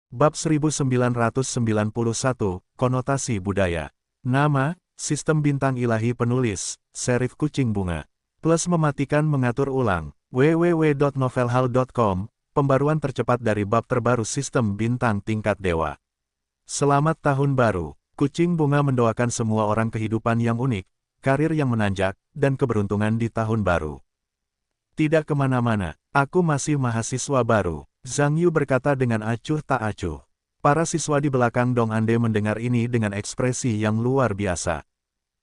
Bab 1991, Konotasi Budaya. Nama, Sistem Bintang Ilahi Penulis, Serif Kucing Bunga. Plus mematikan mengatur ulang, www.novelhal.com, pembaruan tercepat dari bab terbaru Sistem Bintang Tingkat Dewa. Selamat Tahun Baru. Kucing Bunga mendoakan semua orang kehidupan yang unik, karir yang menanjak, dan keberuntungan di tahun baru. Tidak kemana-mana, aku masih mahasiswa baru. Zhang Yu berkata dengan acuh tak acuh. Para siswa di belakang Dong Ande mendengar ini dengan ekspresi yang luar biasa.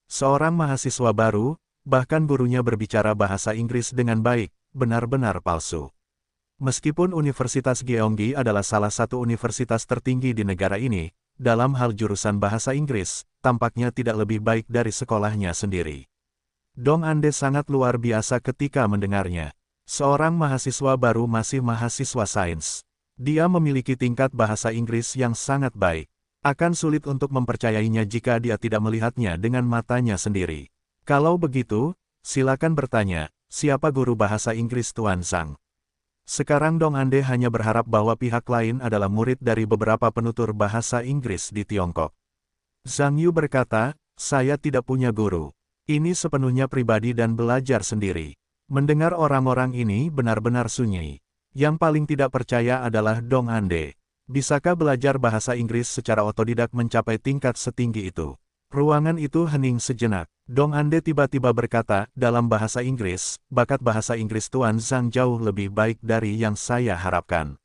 Seorang mahasiswa baru, bahkan gurunya berbicara bahasa Inggris dengan baik, benar-benar palsu. Meskipun Universitas Gyeonggi adalah salah satu universitas tertinggi di negara ini, dalam hal jurusan bahasa Inggris, tampaknya tidak lebih baik dari sekolahnya sendiri. Dong Ande sangat luar biasa ketika mendengarnya. Seorang mahasiswa baru masih mahasiswa sains. Dia memiliki tingkat bahasa Inggris yang sangat baik. Akan sulit untuk mempercayainya jika dia tidak melihatnya dengan matanya sendiri. Kalau begitu, silakan bertanya, siapa guru bahasa Inggris Tuan Zhang? Sekarang Dong Ande hanya berharap bahwa pihak lain adalah murid dari beberapa penutur bahasa Inggris di Tiongkok. Zhang Yu berkata, saya tidak punya guru. Ini sepenuhnya pribadi dan belajar sendiri. Mendengar orang-orang ini benar-benar sunyi. Yang paling tidak percaya adalah Dong Ande. Bisakah belajar bahasa Inggris secara otodidak mencapai tingkat setinggi itu? Ruangan itu hening sejenak. Dong Ande tiba-tiba berkata, dalam bahasa Inggris, bakat bahasa Inggris Tuan Zhang jauh lebih baik dari yang saya harapkan.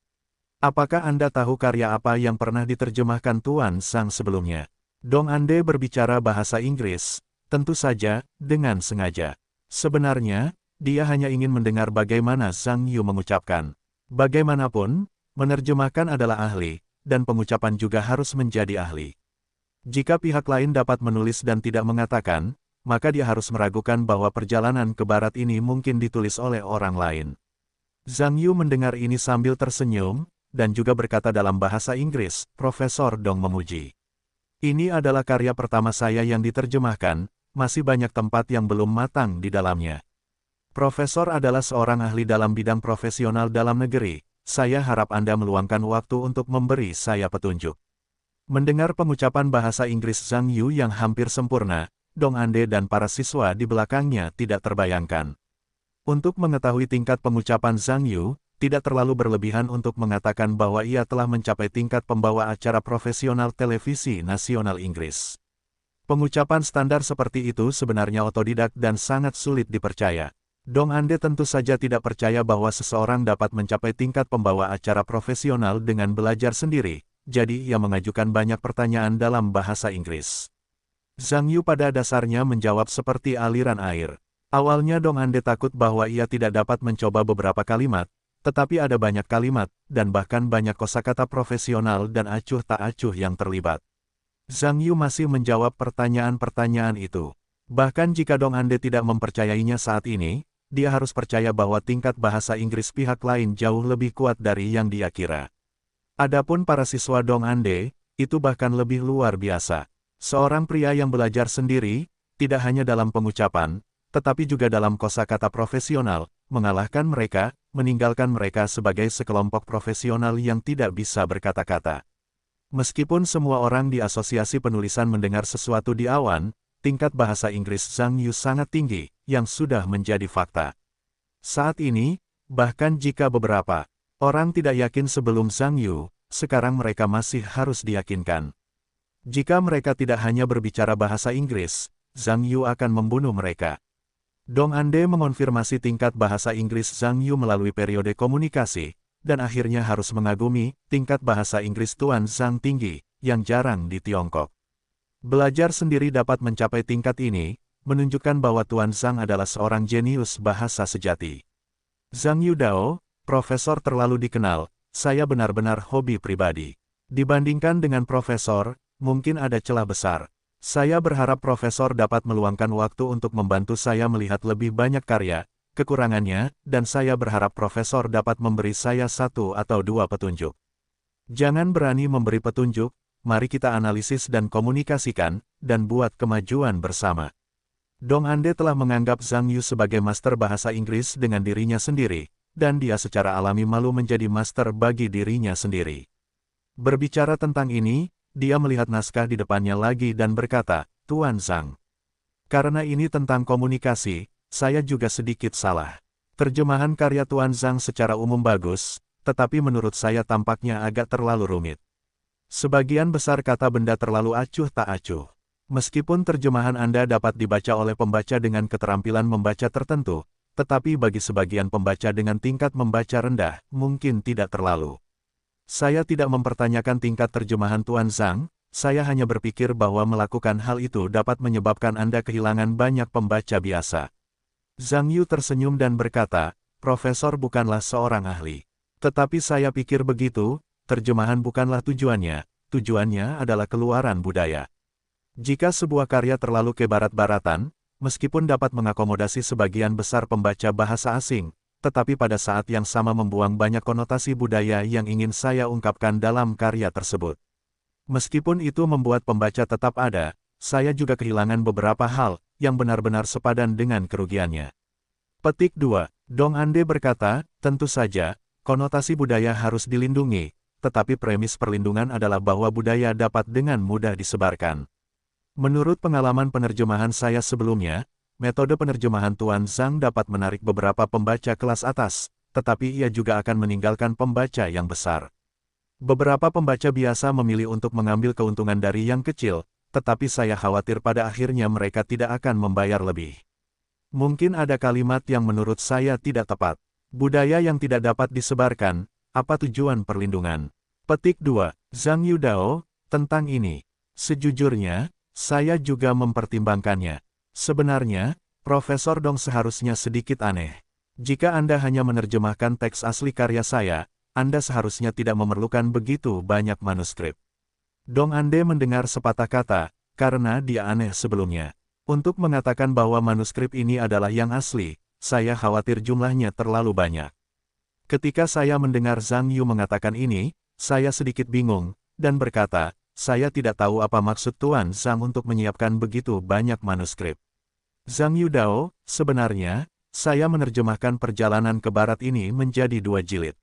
Apakah Anda tahu karya apa yang pernah diterjemahkan Tuan Zhang sebelumnya? Dong Ande berbicara bahasa Inggris, tentu saja, dengan sengaja. Sebenarnya, dia hanya ingin mendengar bagaimana Zhang Yu mengucapkan. Bagaimanapun, menerjemahkan adalah ahli, dan pengucapan juga harus menjadi ahli. Jika pihak lain dapat menulis dan tidak mengatakan, maka dia harus meragukan bahwa perjalanan ke barat ini mungkin ditulis oleh orang lain. Zhang Yu mendengar ini sambil tersenyum, dan juga berkata dalam bahasa Inggris, Profesor Dong memuji. Ini adalah karya pertama saya yang diterjemahkan, masih banyak tempat yang belum matang di dalamnya. Profesor adalah seorang ahli dalam bidang profesional dalam negeri, saya harap Anda meluangkan waktu untuk memberi saya petunjuk. Mendengar pengucapan bahasa Inggris Zhang Yu yang hampir sempurna, Dong Ande dan para siswa di belakangnya tidak terbayangkan. Untuk mengetahui tingkat pengucapan Zhang Yu, tidak terlalu berlebihan untuk mengatakan bahwa ia telah mencapai tingkat pembawa acara profesional televisi nasional Inggris. Pengucapan standar seperti itu sebenarnya otodidak dan sangat sulit dipercaya. Dong Ande tentu saja tidak percaya bahwa seseorang dapat mencapai tingkat pembawa acara profesional dengan belajar sendiri, jadi ia mengajukan banyak pertanyaan dalam bahasa Inggris. Zhang Yu pada dasarnya menjawab seperti aliran air. Awalnya Dong Ande takut bahwa ia tidak dapat mencoba beberapa kalimat, tetapi ada banyak kalimat, dan bahkan banyak kosakata profesional dan acuh tak acuh yang terlibat. Zhang Yu masih menjawab pertanyaan-pertanyaan itu. Bahkan jika Dong Ande tidak mempercayainya saat ini, dia harus percaya bahwa tingkat bahasa Inggris pihak lain jauh lebih kuat dari yang dia kira. Adapun para siswa Dong Ande, itu bahkan lebih luar biasa. Seorang pria yang belajar sendiri, tidak hanya dalam pengucapan, tetapi juga dalam kosakata profesional, mengalahkan mereka, meninggalkan mereka sebagai sekelompok profesional yang tidak bisa berkata-kata. Meskipun semua orang di asosiasi penulisan mendengar sesuatu di awan, tingkat bahasa Inggris Zhang Yu sangat tinggi, yang sudah menjadi fakta. Saat ini, bahkan jika beberapa orang tidak yakin sebelum Zhang Yu, sekarang mereka masih harus diyakinkan. Jika mereka tidak hanya berbicara bahasa Inggris, Zhang Yu akan membunuh mereka. Dong Ande mengonfirmasi tingkat bahasa Inggris Zhang Yu melalui periode komunikasi, dan akhirnya harus mengagumi tingkat bahasa Inggris Tuan Zhang tinggi, yang jarang di Tiongkok. Belajar sendiri dapat mencapai tingkat ini, menunjukkan bahwa Tuan Zhang adalah seorang jenius bahasa sejati. Zhang Yu Dao, profesor terlalu dikenal, saya benar-benar hobi pribadi. Dibandingkan dengan profesor, mungkin ada celah besar. Saya berharap profesor dapat meluangkan waktu untuk membantu saya melihat lebih banyak karya, kekurangannya, dan saya berharap profesor dapat memberi saya 1 atau 2 petunjuk. Jangan berani memberi petunjuk, mari kita analisis dan komunikasikan, dan buat kemajuan bersama. Dong Ande telah menganggap Zhang Yu sebagai master bahasa Inggris dengan dirinya sendiri, dan dia secara alami malu menjadi master bagi dirinya sendiri. Berbicara tentang ini, dia melihat naskah di depannya lagi dan berkata, Tuan Zhang. Karena ini tentang komunikasi, saya juga sedikit salah. Terjemahan karya Tuan Zhang secara umum bagus, tetapi menurut saya tampaknya agak terlalu rumit. Sebagian besar kata benda terlalu acuh tak acuh. Meskipun terjemahan Anda dapat dibaca oleh pembaca dengan keterampilan membaca tertentu, tetapi bagi sebagian pembaca dengan tingkat membaca rendah, mungkin tidak terlalu. Saya tidak mempertanyakan tingkat terjemahan Tuan Zhang, saya hanya berpikir bahwa melakukan hal itu dapat menyebabkan Anda kehilangan banyak pembaca biasa. Zhang Yu tersenyum dan berkata, Profesor bukanlah seorang ahli. Tetapi saya pikir begitu, terjemahan bukanlah tujuannya, tujuannya adalah keluaran budaya. Jika sebuah karya terlalu kebarat-baratan, meskipun dapat mengakomodasi sebagian besar pembaca bahasa asing, tetapi pada saat yang sama membuang banyak konotasi budaya yang ingin saya ungkapkan dalam karya tersebut. Meskipun itu membuat pembaca tetap ada, saya juga kehilangan beberapa hal yang benar-benar sepadan dengan kerugiannya. Petik 2. Dong Ande berkata, tentu saja, konotasi budaya harus dilindungi, tetapi premis perlindungan adalah bahwa budaya dapat dengan mudah disebarkan. Menurut pengalaman penerjemahan saya sebelumnya, metode penerjemahan Tuan Zhang dapat menarik beberapa pembaca kelas atas, tetapi ia juga akan meninggalkan pembaca yang besar. Beberapa pembaca biasa memilih untuk mengambil keuntungan dari yang kecil, tetapi saya khawatir pada akhirnya mereka tidak akan membayar lebih. Mungkin ada kalimat yang menurut saya tidak tepat. Budaya yang tidak dapat disebarkan, apa tujuan perlindungan? Petik 2. Zhang Yudao, tentang ini. Sejujurnya, saya juga mempertimbangkannya. Sebenarnya, Profesor Dong seharusnya sedikit aneh. Jika Anda hanya menerjemahkan teks asli karya saya, Anda seharusnya tidak memerlukan begitu banyak manuskrip. Dong Ande mendengar sepatah kata, karena dia aneh sebelumnya. Untuk mengatakan bahwa manuskrip ini adalah yang asli, saya khawatir jumlahnya terlalu banyak. Ketika saya mendengar Zhang Yu mengatakan ini, saya sedikit bingung, dan berkata, saya tidak tahu apa maksud Tuan Zhang untuk menyiapkan begitu banyak manuskrip. Zhang Yudao, sebenarnya, saya menerjemahkan perjalanan ke barat ini menjadi 2 jilid.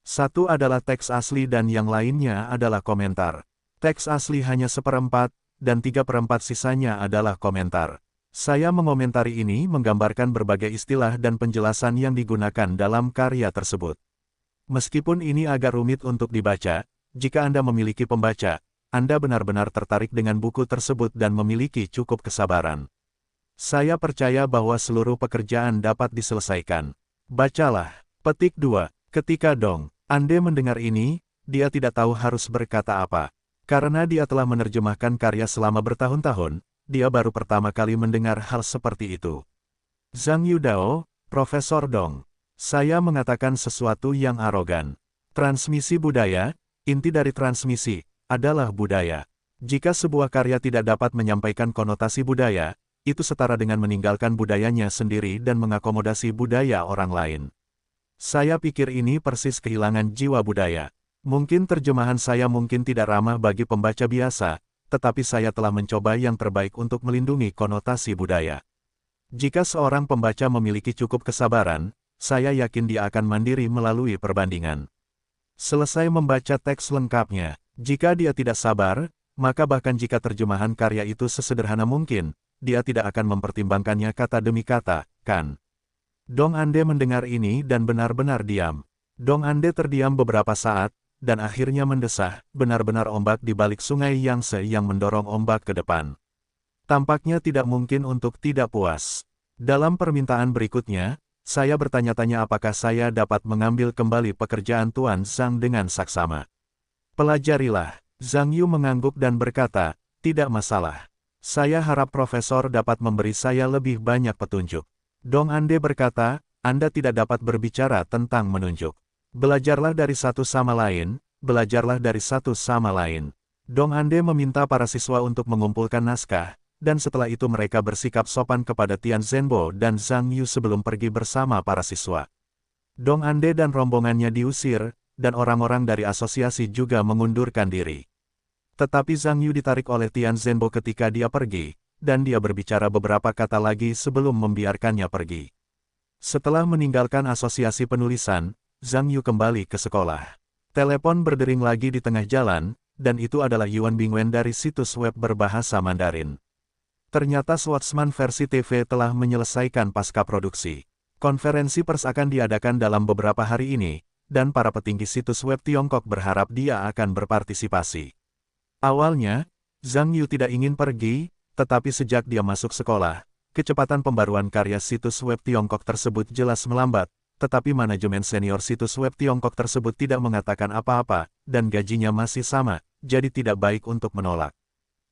Satu adalah teks asli dan yang lainnya adalah komentar. Teks asli hanya 1/4, dan 3/4 sisanya adalah komentar. Saya mengomentari ini menggambarkan berbagai istilah dan penjelasan yang digunakan dalam karya tersebut. Meskipun ini agak rumit untuk dibaca, jika Anda memiliki pembaca, Anda benar-benar tertarik dengan buku tersebut dan memiliki cukup kesabaran. Saya percaya bahwa seluruh pekerjaan dapat diselesaikan. Bacalah. Petik 2. Ketika Dong Ande mendengar ini, dia tidak tahu harus berkata apa. Karena dia telah menerjemahkan karya selama bertahun-tahun, dia baru pertama kali mendengar hal seperti itu. Zhang Yudao, Profesor Dong. Saya mengatakan sesuatu yang arogan. Transmisi budaya, inti dari transmisi, adalah budaya. Jika sebuah karya tidak dapat menyampaikan konotasi budaya, itu setara dengan meninggalkan budayanya sendiri dan mengakomodasi budaya orang lain. Saya pikir ini persis kehilangan jiwa budaya. Mungkin terjemahan saya mungkin tidak ramah bagi pembaca biasa, tetapi saya telah mencoba yang terbaik untuk melindungi konotasi budaya. Jika seorang pembaca memiliki cukup kesabaran, saya yakin dia akan mandiri melalui perbandingan. Selesai membaca teks lengkapnya, jika dia tidak sabar, maka bahkan jika terjemahan karya itu sesederhana mungkin, dia tidak akan mempertimbangkannya kata demi kata, kan? Dong Ande mendengar ini dan benar-benar diam. Dong Ande terdiam beberapa saat, dan akhirnya mendesah, benar-benar ombak di balik sungai Yangtze yang mendorong ombak ke depan. Tampaknya tidak mungkin untuk tidak puas. Dalam permintaan berikutnya, saya bertanya-tanya apakah saya dapat mengambil kembali pekerjaan Tuan Zhang dengan saksama. Pelajarilah. Zhang Yu mengangguk dan berkata, tidak masalah. Saya harap Profesor dapat memberi saya lebih banyak petunjuk. Dong Ande berkata, Anda tidak dapat berbicara tentang menunjuk. Belajarlah dari satu sama lain, belajarlah dari satu sama lain. Dong Ande meminta para siswa untuk mengumpulkan naskah, dan setelah itu mereka bersikap sopan kepada Tian Zhenbo dan Zhang Yu sebelum pergi bersama para siswa. Dong Ande dan rombongannya diusir, dan orang-orang dari asosiasi juga mengundurkan diri. Tetapi Zhang Yu ditarik oleh Tian Zhenbo ketika dia pergi, dan dia berbicara beberapa kata lagi sebelum membiarkannya pergi. Setelah meninggalkan asosiasi penulisan, Zhang Yu kembali ke sekolah. Telepon berdering lagi di tengah jalan, dan itu adalah Yuan Bingwen dari situs web berbahasa Mandarin. Ternyata Schwarzman versi TV telah menyelesaikan pasca produksi. Konferensi pers akan diadakan dalam beberapa hari ini, dan para petinggi situs web Tiongkok berharap dia akan berpartisipasi. Awalnya, Zhang Yu tidak ingin pergi, tetapi sejak dia masuk sekolah, kecepatan pembaruan karya situs web Tiongkok tersebut jelas melambat, tetapi manajemen senior situs web Tiongkok tersebut tidak mengatakan apa-apa, dan gajinya masih sama, jadi tidak baik untuk menolak.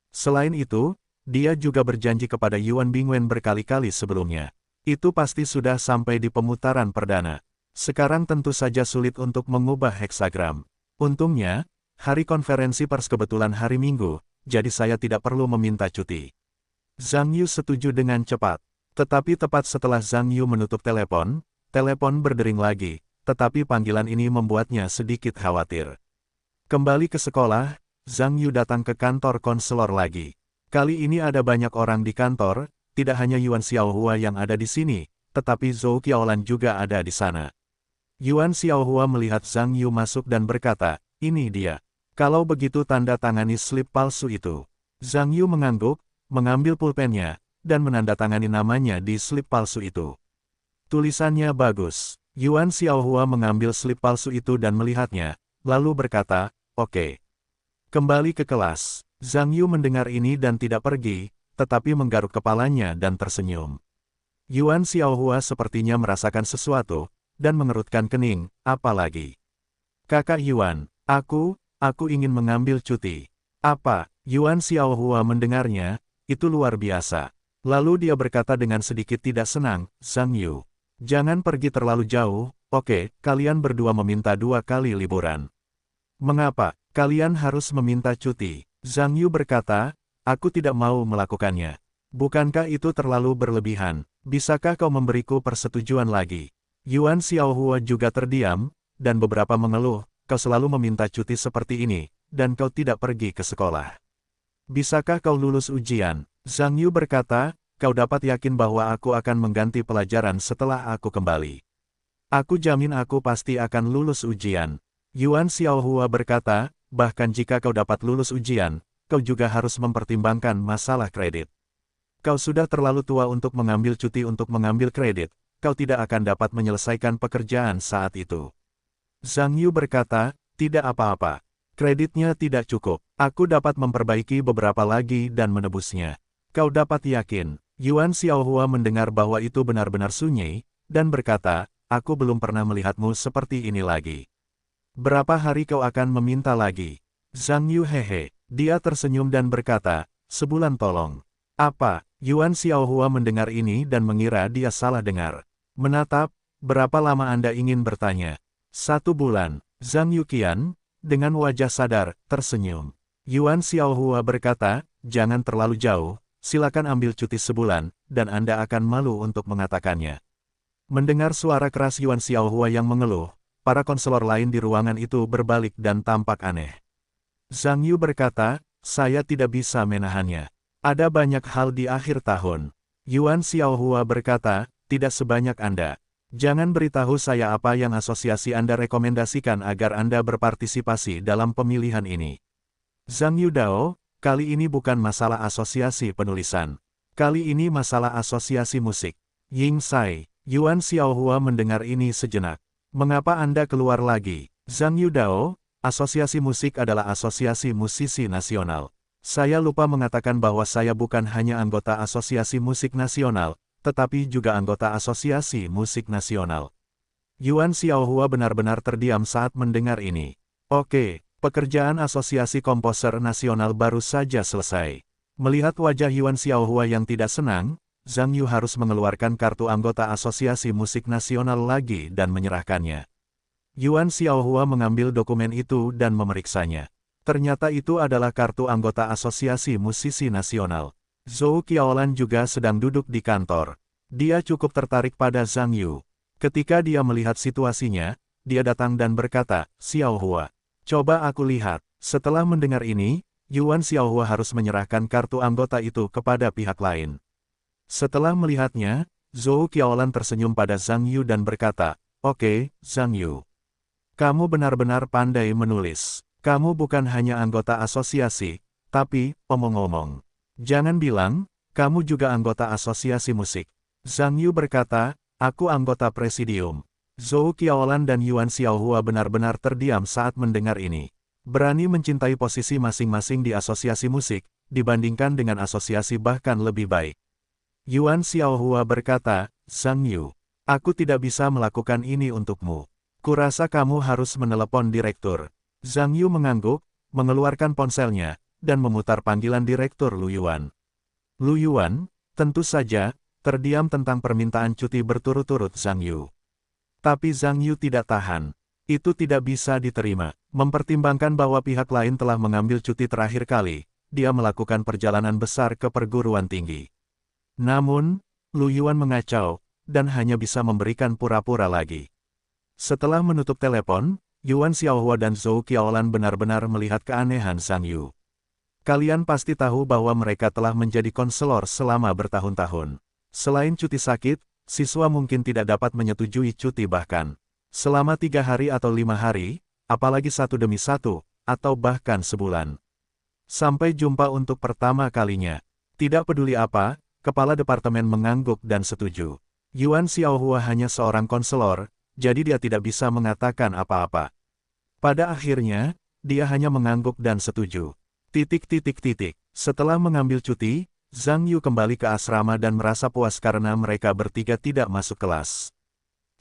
Selain itu, dia juga berjanji kepada Yuan Bingwen berkali-kali sebelumnya. Itu pasti sudah sampai di pemutaran perdana. Sekarang tentu saja sulit untuk mengubah heksagram. Untungnya, hari konferensi pers kebetulan hari Minggu, jadi saya tidak perlu meminta cuti. Zhang Yu setuju dengan cepat. Tetapi tepat setelah Zhang Yu menutup telepon berdering lagi, tetapi panggilan ini membuatnya sedikit khawatir. Kembali ke sekolah, Zhang Yu datang ke kantor konselor lagi. Kali ini ada banyak orang di kantor, tidak hanya Yuan Xiaohua yang ada di sini, tetapi Zhou Qiaolan juga ada di sana. Yuan Xiaohua melihat Zhang Yu masuk dan berkata, "Ini dia. Kalau begitu tanda tangani slip palsu itu." Zhang Yu mengangguk, mengambil pulpennya, dan menandatangani namanya di slip palsu itu. Tulisannya bagus. Yuan Xiaohua mengambil slip palsu itu dan melihatnya, lalu berkata, "Oke." Kembali ke kelas, Zhang Yu mendengar ini dan tidak pergi, tetapi menggaruk kepalanya dan tersenyum. Yuan Xiaohua sepertinya merasakan sesuatu, dan mengerutkan kening, "Apalagi? Kakak Yuan, aku ingin mengambil cuti." "Apa?" Yuan Xiaohua mendengarnya, itu luar biasa. Lalu dia berkata dengan sedikit tidak senang, "Zhang Yu, jangan pergi terlalu jauh, oke, kalian berdua meminta 2 kali liburan." "Mengapa kalian harus meminta cuti?" Zhang Yu berkata, "Aku tidak mau melakukannya. Bukankah itu terlalu berlebihan? Bisakah kau memberiku persetujuan lagi?" Yuan Xiaohua juga terdiam, dan beberapa mengeluh, "Kau selalu meminta cuti seperti ini, dan kau tidak pergi ke sekolah. Bisakah kau lulus ujian?" Zhang Yu berkata, "Kau dapat yakin bahwa aku akan mengganti pelajaran setelah aku kembali. Aku jamin aku pasti akan lulus ujian." Yuan Xiaohua berkata, "Bahkan jika kau dapat lulus ujian, kau juga harus mempertimbangkan masalah kredit. Kau sudah terlalu tua untuk mengambil cuti untuk mengambil kredit, kau tidak akan dapat menyelesaikan pekerjaan saat itu." Zhang Yu berkata, "Tidak apa-apa. Kreditnya tidak cukup. Aku dapat memperbaiki beberapa lagi dan menebusnya. Kau dapat yakin." Yuan Xiaohua mendengar bahwa itu benar-benar sunyi, dan berkata, "Aku belum pernah melihatmu seperti ini lagi. Berapa hari kau akan meminta lagi?" Zhang Yu hehe. Dia tersenyum dan berkata, "Sebulan tolong." "Apa?" Yuan Xiaohua mendengar ini dan mengira dia salah dengar. Menatap, "Berapa lama Anda ingin bertanya?" 1 bulan. Zhang Yuqian, dengan wajah sadar, tersenyum. Yuan Xiaohua berkata, "Jangan terlalu jauh, silakan ambil cuti sebulan, dan Anda akan malu untuk mengatakannya." Mendengar suara keras Yuan Xiaohua yang mengeluh, para konselor lain di ruangan itu berbalik dan tampak aneh. Zhang Yu berkata, "Saya tidak bisa menahannya. Ada banyak hal di akhir tahun." Yuan Xiaohua berkata, "Tidak sebanyak Anda. Jangan beritahu saya apa yang asosiasi Anda rekomendasikan agar Anda berpartisipasi dalam pemilihan ini." Zhang Yu Dao, kali ini bukan masalah asosiasi penulisan. Kali ini masalah asosiasi musik. Ying Sai. Yuan Xiaohua mendengar ini sejenak. "Mengapa Anda keluar lagi?" Zhang Yu Dao, asosiasi musik adalah asosiasi musisi nasional. Saya lupa mengatakan bahwa saya bukan hanya anggota asosiasi musik nasional, tetapi juga anggota asosiasi musik nasional. Yuan Xiaohua benar-benar terdiam saat mendengar ini. "Oke, pekerjaan asosiasi komposer nasional baru saja selesai." Melihat wajah Yuan Xiaohua yang tidak senang, Zhang Yu harus mengeluarkan kartu anggota asosiasi musik nasional lagi dan menyerahkannya. Yuan Xiaohua mengambil dokumen itu dan memeriksanya. Ternyata itu adalah kartu anggota asosiasi musisi nasional. Zhou Qiaolan juga sedang duduk di kantor. Dia cukup tertarik pada Zhang Yu. Ketika dia melihat situasinya, dia datang dan berkata, "Xiaohua, coba aku lihat." Setelah mendengar ini, Yuan Xiaohua harus menyerahkan kartu anggota itu kepada pihak lain. Setelah melihatnya, Zhou Qiaolan tersenyum pada Zhang Yu dan berkata, "Oke, Zhang Yu. Kamu benar-benar pandai menulis. Kamu bukan hanya anggota asosiasi, tapi, omong-omong. Jangan bilang, kamu juga anggota asosiasi musik. Zhang Yu berkata, aku anggota presidium. Zhou Qiaolan dan Yuan Xiaohua benar-benar terdiam saat mendengar ini. Berani mencintai posisi masing-masing di asosiasi musik, dibandingkan dengan asosiasi bahkan lebih baik. Yuan Xiaohua berkata, Zhang Yu, aku tidak bisa melakukan ini untukmu. Kurasa kamu harus menelepon direktur. Zhang Yu mengangguk, mengeluarkan ponselnya, dan memutar panggilan direktur Lu Yuan. Lu Yuan, tentu saja, terdiam tentang permintaan cuti berturut-turut Zhang Yu. Tapi Zhang Yu tidak tahan. Itu tidak bisa diterima. Mempertimbangkan bahwa pihak lain telah mengambil cuti terakhir kali, dia melakukan perjalanan besar ke perguruan tinggi. Namun, Lu Yuan mengacau, dan hanya bisa memberikan pura-pura lagi. Setelah menutup telepon, Yuan Xiaohua dan Zhou Qiaolan benar-benar melihat keanehan Zhang Yu. Kalian pasti tahu bahwa mereka telah menjadi konselor selama bertahun-tahun. Selain cuti sakit, siswa mungkin tidak dapat menyetujui cuti bahkan selama 3 hari atau 5 hari, apalagi 1 demi 1, atau bahkan sebulan. Sampai jumpa untuk pertama kalinya. Tidak peduli apa, kepala departemen mengangguk dan setuju. Yuan Xiaohua hanya seorang konselor, jadi dia tidak bisa mengatakan apa-apa. Pada akhirnya, dia hanya mengangguk dan setuju. Setelah mengambil cuti, Zhang Yu kembali ke asrama dan merasa puas karena mereka bertiga tidak masuk kelas.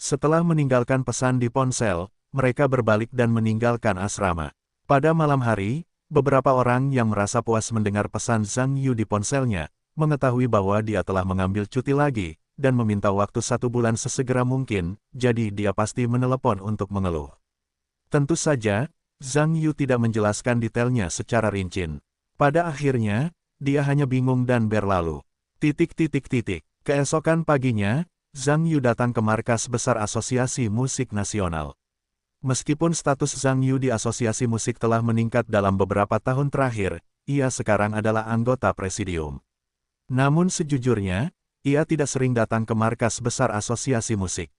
Setelah meninggalkan pesan di ponsel, mereka berbalik dan meninggalkan asrama. Pada malam hari, beberapa orang yang merasa puas mendengar pesan Zhang Yu di ponselnya, mengetahui bahwa dia telah mengambil cuti lagi, dan meminta waktu 1 bulan sesegera mungkin, jadi dia pasti menelepon untuk mengeluh. Tentu saja, Zhang Yu tidak menjelaskan detailnya secara rinci. Pada akhirnya, dia hanya bingung dan berlalu. Keesokan paginya, Zhang Yu datang ke markas besar Asosiasi Musik Nasional. Meskipun status Zhang Yu di Asosiasi Musik telah meningkat dalam beberapa tahun terakhir, ia sekarang adalah anggota presidium. Namun sejujurnya, ia tidak sering datang ke markas besar asosiasi musik.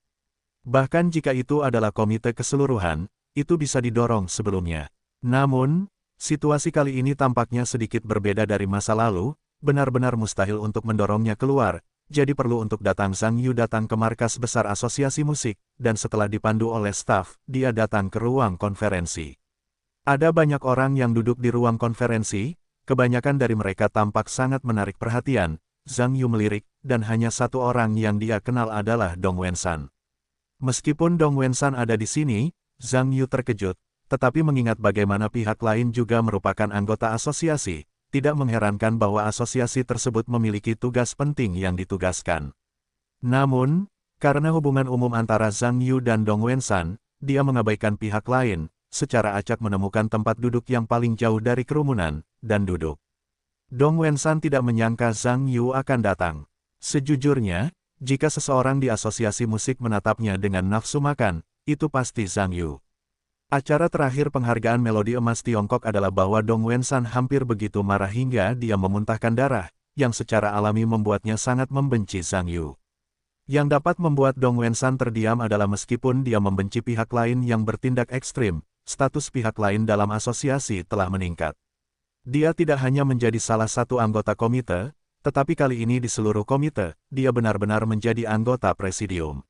Bahkan jika itu adalah komite keseluruhan, itu bisa didorong sebelumnya. Namun, situasi kali ini tampaknya sedikit berbeda dari masa lalu, benar-benar mustahil untuk mendorongnya keluar, jadi perlu untuk datang Zhang Yu datang ke markas besar asosiasi musik, dan setelah dipandu oleh staf, dia datang ke ruang konferensi. Ada banyak orang yang duduk di ruang konferensi, kebanyakan dari mereka tampak sangat menarik perhatian. Zhang Yu melirik, dan hanya satu orang yang dia kenal adalah Dong Wensan. Meskipun Dong Wensan ada di sini, Zhang Yu terkejut, tetapi mengingat bagaimana pihak lain juga merupakan anggota asosiasi, tidak mengherankan bahwa asosiasi tersebut memiliki tugas penting yang ditugaskan. Namun, karena hubungan umum antara Zhang Yu dan Dong Wensan, dia mengabaikan pihak lain, secara acak menemukan tempat duduk yang paling jauh dari kerumunan, dan duduk. Dong Wensan tidak menyangka Zhang Yu akan datang. Sejujurnya, jika seseorang di asosiasi musik menatapnya dengan nafsu makan, itu pasti Zhang Yu. Acara terakhir penghargaan Melodi Emas Tiongkok adalah bahwa Dong Wensan hampir begitu marah hingga dia memuntahkan darah, yang secara alami membuatnya sangat membenci Zhang Yu. Yang dapat membuat Dong Wensan terdiam adalah meskipun dia membenci pihak lain yang bertindak ekstrim, status pihak lain dalam asosiasi telah meningkat. Dia tidak hanya menjadi salah satu anggota komite, tetapi kali ini di seluruh komite, dia benar-benar menjadi anggota presidium.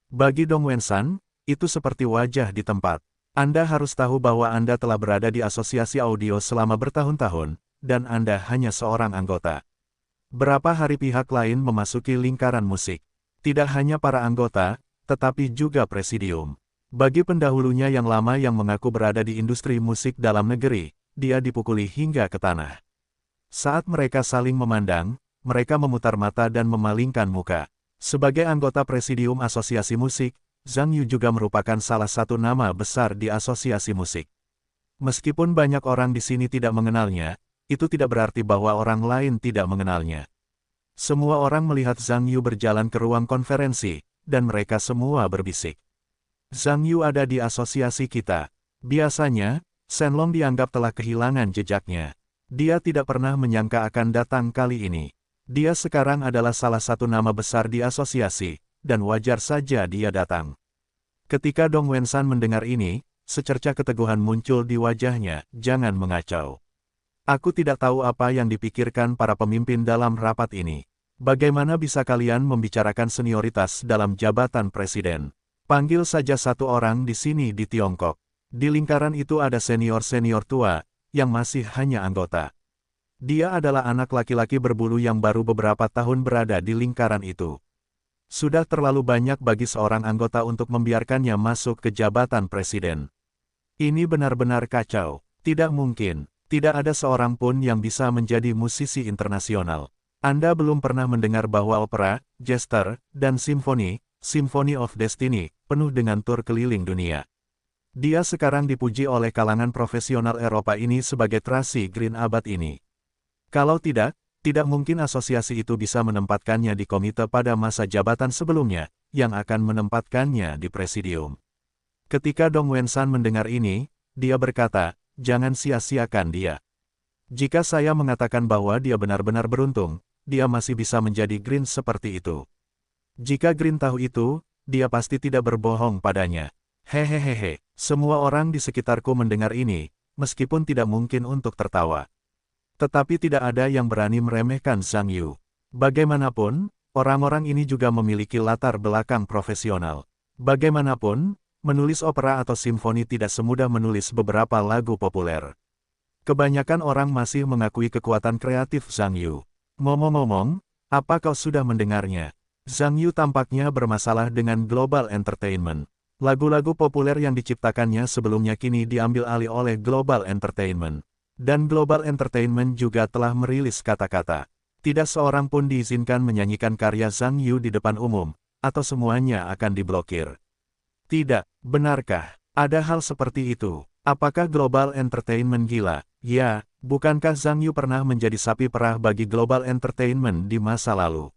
Bagi Dong Wensan, itu seperti wajah di tempat. Anda harus tahu bahwa Anda telah berada di asosiasi audio selama bertahun-tahun, dan Anda hanya seorang anggota. Berapa hari pihak lain memasuki lingkaran musik? Tidak hanya para anggota, tetapi juga presidium. Bagi pendahulunya yang lama yang mengaku berada di industri musik dalam negeri, dia dipukuli hingga ke tanah. Saat mereka saling memandang, mereka memutar mata dan memalingkan muka. Sebagai anggota presidium asosiasi musik, Zhang Yu juga merupakan salah satu nama besar di asosiasi musik. Meskipun banyak orang di sini tidak mengenalnya, itu tidak berarti bahwa orang lain tidak mengenalnya. Semua orang melihat Zhang Yu berjalan ke ruang konferensi, dan mereka semua berbisik. Zhang Yu ada di asosiasi kita. Biasanya, Shenlong dianggap telah kehilangan jejaknya. Dia tidak pernah menyangka akan datang kali ini. Dia sekarang adalah salah satu nama besar di asosiasi, dan wajar saja dia datang. Ketika Dong Wensan mendengar ini, secerca keteguhan muncul di wajahnya, jangan mengacau. Aku tidak tahu apa yang dipikirkan para pemimpin dalam rapat ini. Bagaimana bisa kalian membicarakan senioritas dalam jabatan presiden? Panggil saja satu orang di sini di Tiongkok. Di lingkaran itu ada senior-senior tua, yang masih hanya anggota. Dia adalah anak laki-laki berbulu yang baru beberapa tahun berada di lingkaran itu. Sudah terlalu banyak bagi seorang anggota untuk membiarkannya masuk ke jabatan presiden. Ini benar-benar kacau. Tidak mungkin, tidak ada seorang pun yang bisa menjadi musisi internasional. Anda belum pernah mendengar bahwa opera, jester, dan simfoni, Symphony of Destiny, penuh dengan tur keliling dunia. Dia sekarang dipuji oleh kalangan profesional Eropa ini sebagai terasi Green abad ini. Kalau tidak mungkin asosiasi itu bisa menempatkannya di komite pada masa jabatan sebelumnya, yang akan menempatkannya di presidium. Ketika Dong Wensan mendengar ini, dia berkata, jangan sia-siakan dia. Jika saya mengatakan bahwa dia benar-benar beruntung, dia masih bisa menjadi Green seperti itu. Jika Green tahu itu, dia pasti tidak berbohong padanya. Hehehehe, semua orang di sekitarku mendengar ini, meskipun tidak mungkin untuk tertawa. Tetapi tidak ada yang berani meremehkan Zhang Yu. Bagaimanapun, orang-orang ini juga memiliki latar belakang profesional. Bagaimanapun, menulis opera atau simfoni tidak semudah menulis beberapa lagu populer. Kebanyakan orang masih mengakui kekuatan kreatif Zhang Yu. Ngomong-ngomong, apa kau sudah mendengarnya? Zhang Yu tampaknya bermasalah dengan Global Entertainment. Lagu-lagu populer yang diciptakannya sebelumnya kini diambil alih oleh Global Entertainment. Dan Global Entertainment juga telah merilis kata-kata. Tidak seorang pun diizinkan menyanyikan karya Zhang Yu di depan umum, atau semuanya akan diblokir. Tidak, benarkah? Ada hal seperti itu. Apakah Global Entertainment gila? Ya, bukankah Zhang Yu pernah menjadi sapi perah bagi Global Entertainment di masa lalu?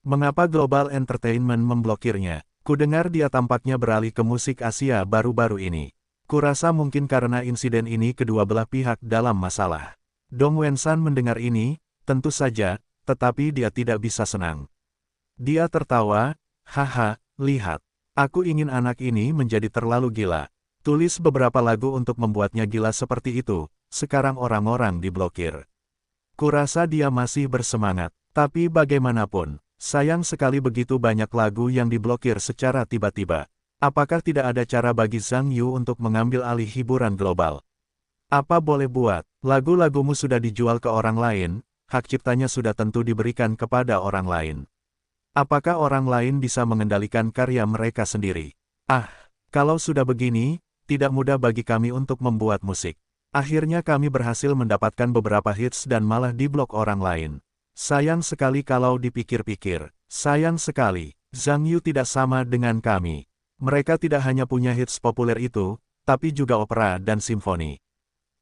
Mengapa Global Entertainment memblokirnya? Kudengar dia tampaknya beralih ke musik Asia baru-baru ini. Kurasa mungkin karena insiden ini kedua belah pihak dalam masalah. Dong Wensan mendengar ini, tentu saja, tetapi dia tidak bisa senang. Dia tertawa, haha, lihat. Aku ingin anak ini menjadi terlalu gila. Tulis beberapa lagu untuk membuatnya gila seperti itu, sekarang orang-orang diblokir. Kurasa dia masih bersemangat, tapi bagaimanapun, sayang sekali begitu banyak lagu yang diblokir secara tiba-tiba. Apakah tidak ada cara bagi Zhang Yu untuk mengambil alih hiburan global? Apa boleh buat, lagu-lagumu sudah dijual ke orang lain, hak ciptanya sudah tentu diberikan kepada orang lain. Apakah orang lain bisa mengendalikan karya mereka sendiri? Ah, kalau sudah begini, tidak mudah bagi kami untuk membuat musik. Akhirnya kami berhasil mendapatkan beberapa hits dan malah diblok orang lain. Sayang sekali kalau dipikir-pikir, sayang sekali, Zhang Yu tidak sama dengan kami. Mereka tidak hanya punya hits populer itu, tapi juga opera dan simfoni.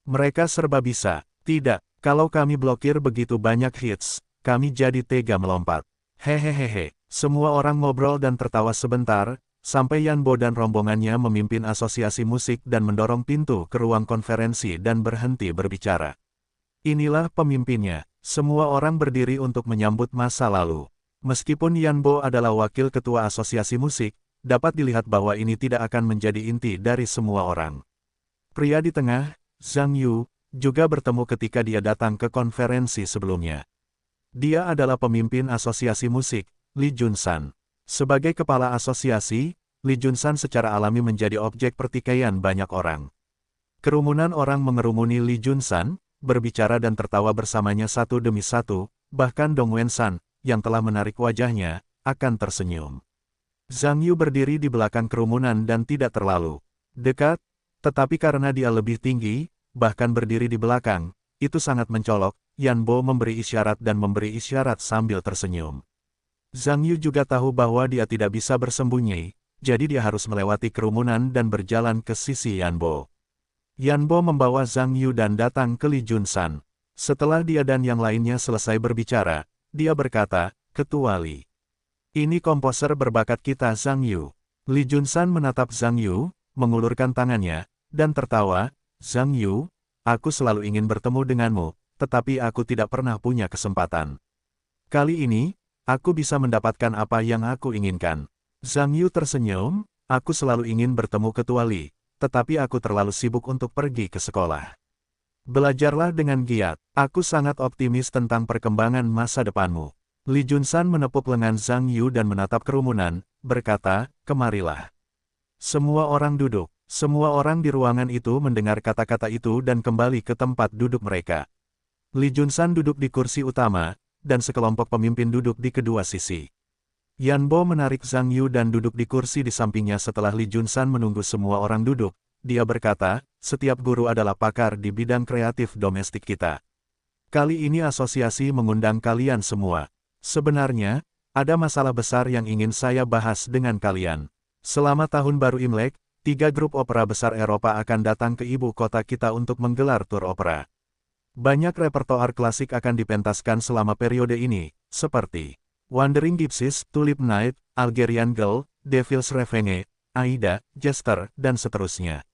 Mereka serba bisa. Tidak, kalau kami blokir begitu banyak hits, kami jadi tega melompat. Hehehehe, semua orang ngobrol dan tertawa sebentar, sampai Yan Bo dan rombongannya memimpin asosiasi musik dan mendorong pintu ke ruang konferensi dan berhenti berbicara. Inilah pemimpinnya, semua orang berdiri untuk menyambut masa lalu. Meskipun Yan Bo adalah wakil ketua asosiasi musik, dapat dilihat bahwa ini tidak akan menjadi inti dari semua orang. Pria di tengah, Zhang Yu, juga bertemu ketika dia datang ke konferensi sebelumnya. Dia adalah pemimpin asosiasi musik, Li Junsan. Sebagai kepala asosiasi, Li Junsan secara alami menjadi objek pertikaian banyak orang. Kerumunan orang mengerumuni Li Junsan, berbicara dan tertawa bersamanya satu demi satu, bahkan Dong Wensan, yang telah menarik wajahnya, akan tersenyum. Zhang Yu berdiri di belakang kerumunan dan tidak terlalu dekat, tetapi karena dia lebih tinggi, bahkan berdiri di belakang, itu sangat mencolok. Yan Bo memberi isyarat dan memberi isyarat sambil tersenyum. Zhang Yu juga tahu bahwa dia tidak bisa bersembunyi, jadi dia harus melewati kerumunan dan berjalan ke sisi Yan Bo. Yan Bo membawa Zhang Yu dan datang ke Li Junsan. Setelah dia dan yang lainnya selesai berbicara, dia berkata, Ketua Li. Ini komposer berbakat kita Zhang Yu. Li Junsan menatap Zhang Yu, mengulurkan tangannya, dan tertawa, Zhang Yu, aku selalu ingin bertemu denganmu, tetapi aku tidak pernah punya kesempatan. Kali ini, aku bisa mendapatkan apa yang aku inginkan. Zhang Yu tersenyum, Aku selalu ingin bertemu Ketua Li, tetapi aku terlalu sibuk untuk pergi ke sekolah. Belajarlah dengan giat, aku sangat optimis tentang perkembangan masa depanmu. Li Junsan menepuk lengan Zhang Yu dan menatap kerumunan, berkata, kemarilah. Semua orang duduk. Semua orang di ruangan itu mendengar kata-kata itu dan kembali ke tempat duduk mereka. Li Junsan duduk di kursi utama, dan sekelompok pemimpin duduk di kedua sisi. Yan Bo menarik Zhang Yu dan duduk di kursi di sampingnya setelah Li Junsan menunggu semua orang duduk. Dia berkata, setiap guru adalah pakar di bidang kreatif domestik kita. Kali ini asosiasi mengundang kalian semua. Sebenarnya, ada masalah besar yang ingin saya bahas dengan kalian. Selama Tahun Baru Imlek, 3 grup opera besar Eropa akan datang ke ibu kota kita untuk menggelar tur opera. Banyak repertoar klasik akan dipentaskan selama periode ini, seperti Wandering Gypsies, Tulip Night, Algerian Girl, Devil's Revenge, Aida, Jester, dan seterusnya.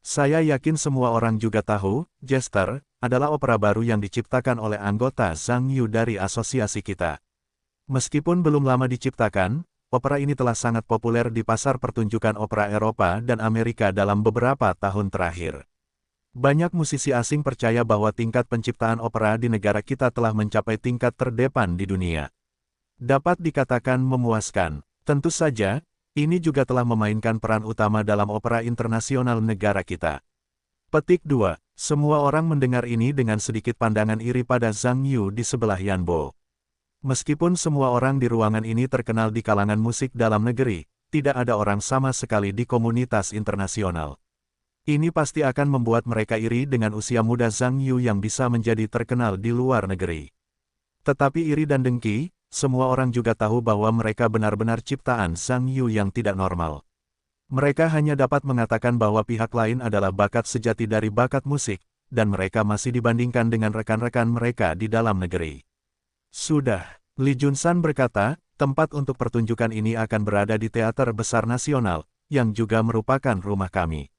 Saya yakin semua orang juga tahu, Jester adalah opera baru yang diciptakan oleh anggota Zhang Yu dari asosiasi kita. Meskipun belum lama diciptakan, opera ini telah sangat populer di pasar pertunjukan opera Eropa dan Amerika dalam beberapa tahun terakhir. Banyak musisi asing percaya bahwa tingkat penciptaan opera di negara kita telah mencapai tingkat terdepan di dunia. Dapat dikatakan memuaskan. Tentu saja, ini juga telah memainkan peran utama dalam opera internasional negara kita. Petik 2. Semua orang mendengar ini dengan sedikit pandangan iri pada Zhang Yu di sebelah Yan Bo. Meskipun semua orang di ruangan ini terkenal di kalangan musik dalam negeri, tidak ada orang sama sekali di komunitas internasional. Ini pasti akan membuat mereka iri dengan usia muda Zhang Yu yang bisa menjadi terkenal di luar negeri. Tetapi iri dan dengki, semua orang juga tahu bahwa mereka benar-benar ciptaan Zhang Yu yang tidak normal. Mereka hanya dapat mengatakan bahwa pihak lain adalah bakat sejati dari bakat musik, dan mereka masih dibandingkan dengan rekan-rekan mereka di dalam negeri. Sudah, Li Junsan berkata, tempat untuk pertunjukan ini akan berada di Teater Besar Nasional, yang juga merupakan rumah kami.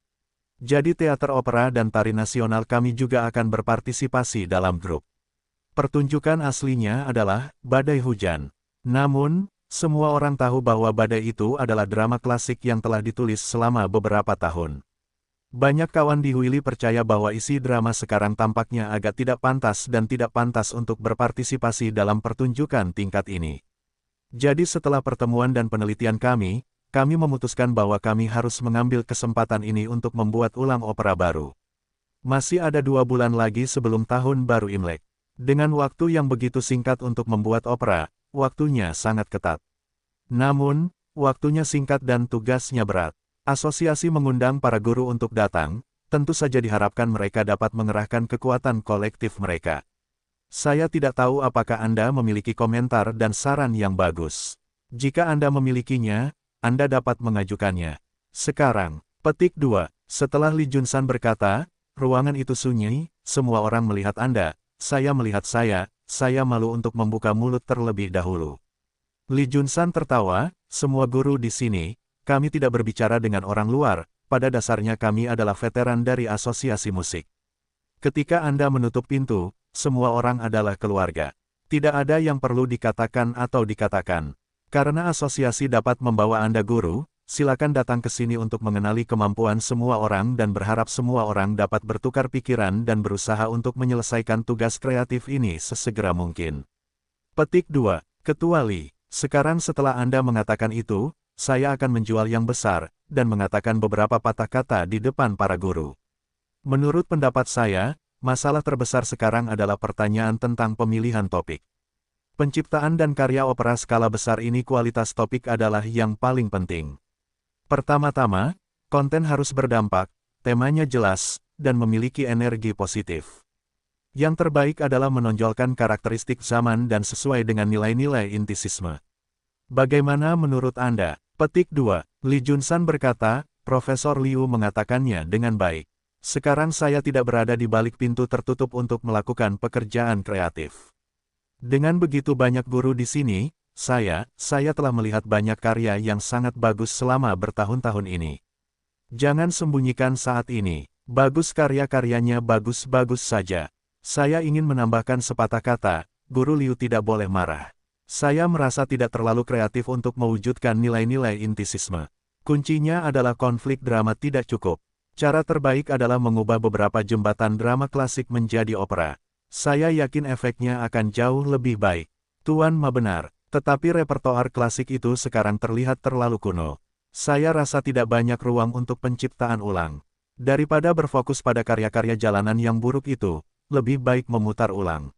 Jadi teater opera dan tari nasional kami juga akan berpartisipasi dalam grup. Pertunjukan aslinya adalah Badai Hujan. Namun, semua orang tahu bahwa Badai itu adalah drama klasik yang telah ditulis selama beberapa tahun. Banyak kawan di Huili percaya bahwa isi drama sekarang tampaknya agak tidak pantas dan tidak pantas untuk berpartisipasi dalam pertunjukan tingkat ini. Jadi setelah pertemuan dan penelitian kami memutuskan bahwa kami harus mengambil kesempatan ini untuk membuat ulang opera baru. Masih ada 2 bulan lagi sebelum Tahun Baru Imlek. Dengan waktu yang begitu singkat untuk membuat opera, waktunya sangat ketat. Namun, waktunya singkat dan tugasnya berat. Asosiasi mengundang para guru untuk datang, tentu saja diharapkan mereka dapat mengerahkan kekuatan kolektif mereka. Saya tidak tahu apakah Anda memiliki komentar dan saran yang bagus. Jika Anda memilikinya, Anda dapat mengajukannya. Sekarang, petik 2. Setelah Li Junsan berkata, ruangan itu sunyi, semua orang melihat Anda. Saya melihat saya malu untuk membuka mulut terlebih dahulu. Li Junsan tertawa, semua guru di sini, kami tidak berbicara dengan orang luar, pada dasarnya kami adalah veteran dari asosiasi musik. Ketika Anda menutup pintu, semua orang adalah keluarga. Tidak ada yang perlu dikatakan atau dikatakan. Karena asosiasi dapat membawa Anda guru, silakan datang ke sini untuk mengenali kemampuan semua orang dan berharap semua orang dapat bertukar pikiran dan berusaha untuk menyelesaikan tugas kreatif ini sesegera mungkin. Petik 2. Ketua Li, sekarang setelah Anda mengatakan itu, saya akan menjual yang besar, dan mengatakan beberapa patah kata di depan para guru. Menurut pendapat saya, masalah terbesar sekarang adalah pertanyaan tentang pemilihan topik. Penciptaan dan karya opera skala besar ini kualitas topik adalah yang paling penting. Pertama-tama, konten harus berdampak, temanya jelas, dan memiliki energi positif. Yang terbaik adalah menonjolkan karakteristik zaman dan sesuai dengan nilai-nilai intisisme. Bagaimana menurut Anda? Petik 2. Li Junsan berkata, Profesor Liu mengatakannya dengan baik. Sekarang saya tidak berada di balik pintu tertutup untuk melakukan pekerjaan kreatif. Dengan begitu banyak guru di sini, saya telah melihat banyak karya yang sangat bagus selama bertahun-tahun ini. Jangan sembunyikan saat ini, bagus karya-karyanya bagus-bagus saja. Saya ingin menambahkan sepatah kata, Guru Liu tidak boleh marah. Saya merasa tidak terlalu kreatif untuk mewujudkan nilai-nilai intisisme. Kuncinya adalah konflik drama tidak cukup. Cara terbaik adalah mengubah beberapa jembatan drama klasik menjadi opera. Saya yakin efeknya akan jauh lebih baik. Tuan Ma benar, tetapi repertoar klasik itu sekarang terlihat terlalu kuno. Saya rasa tidak banyak ruang untuk penciptaan ulang. Daripada berfokus pada karya-karya jalanan yang buruk itu, lebih baik memutar ulang.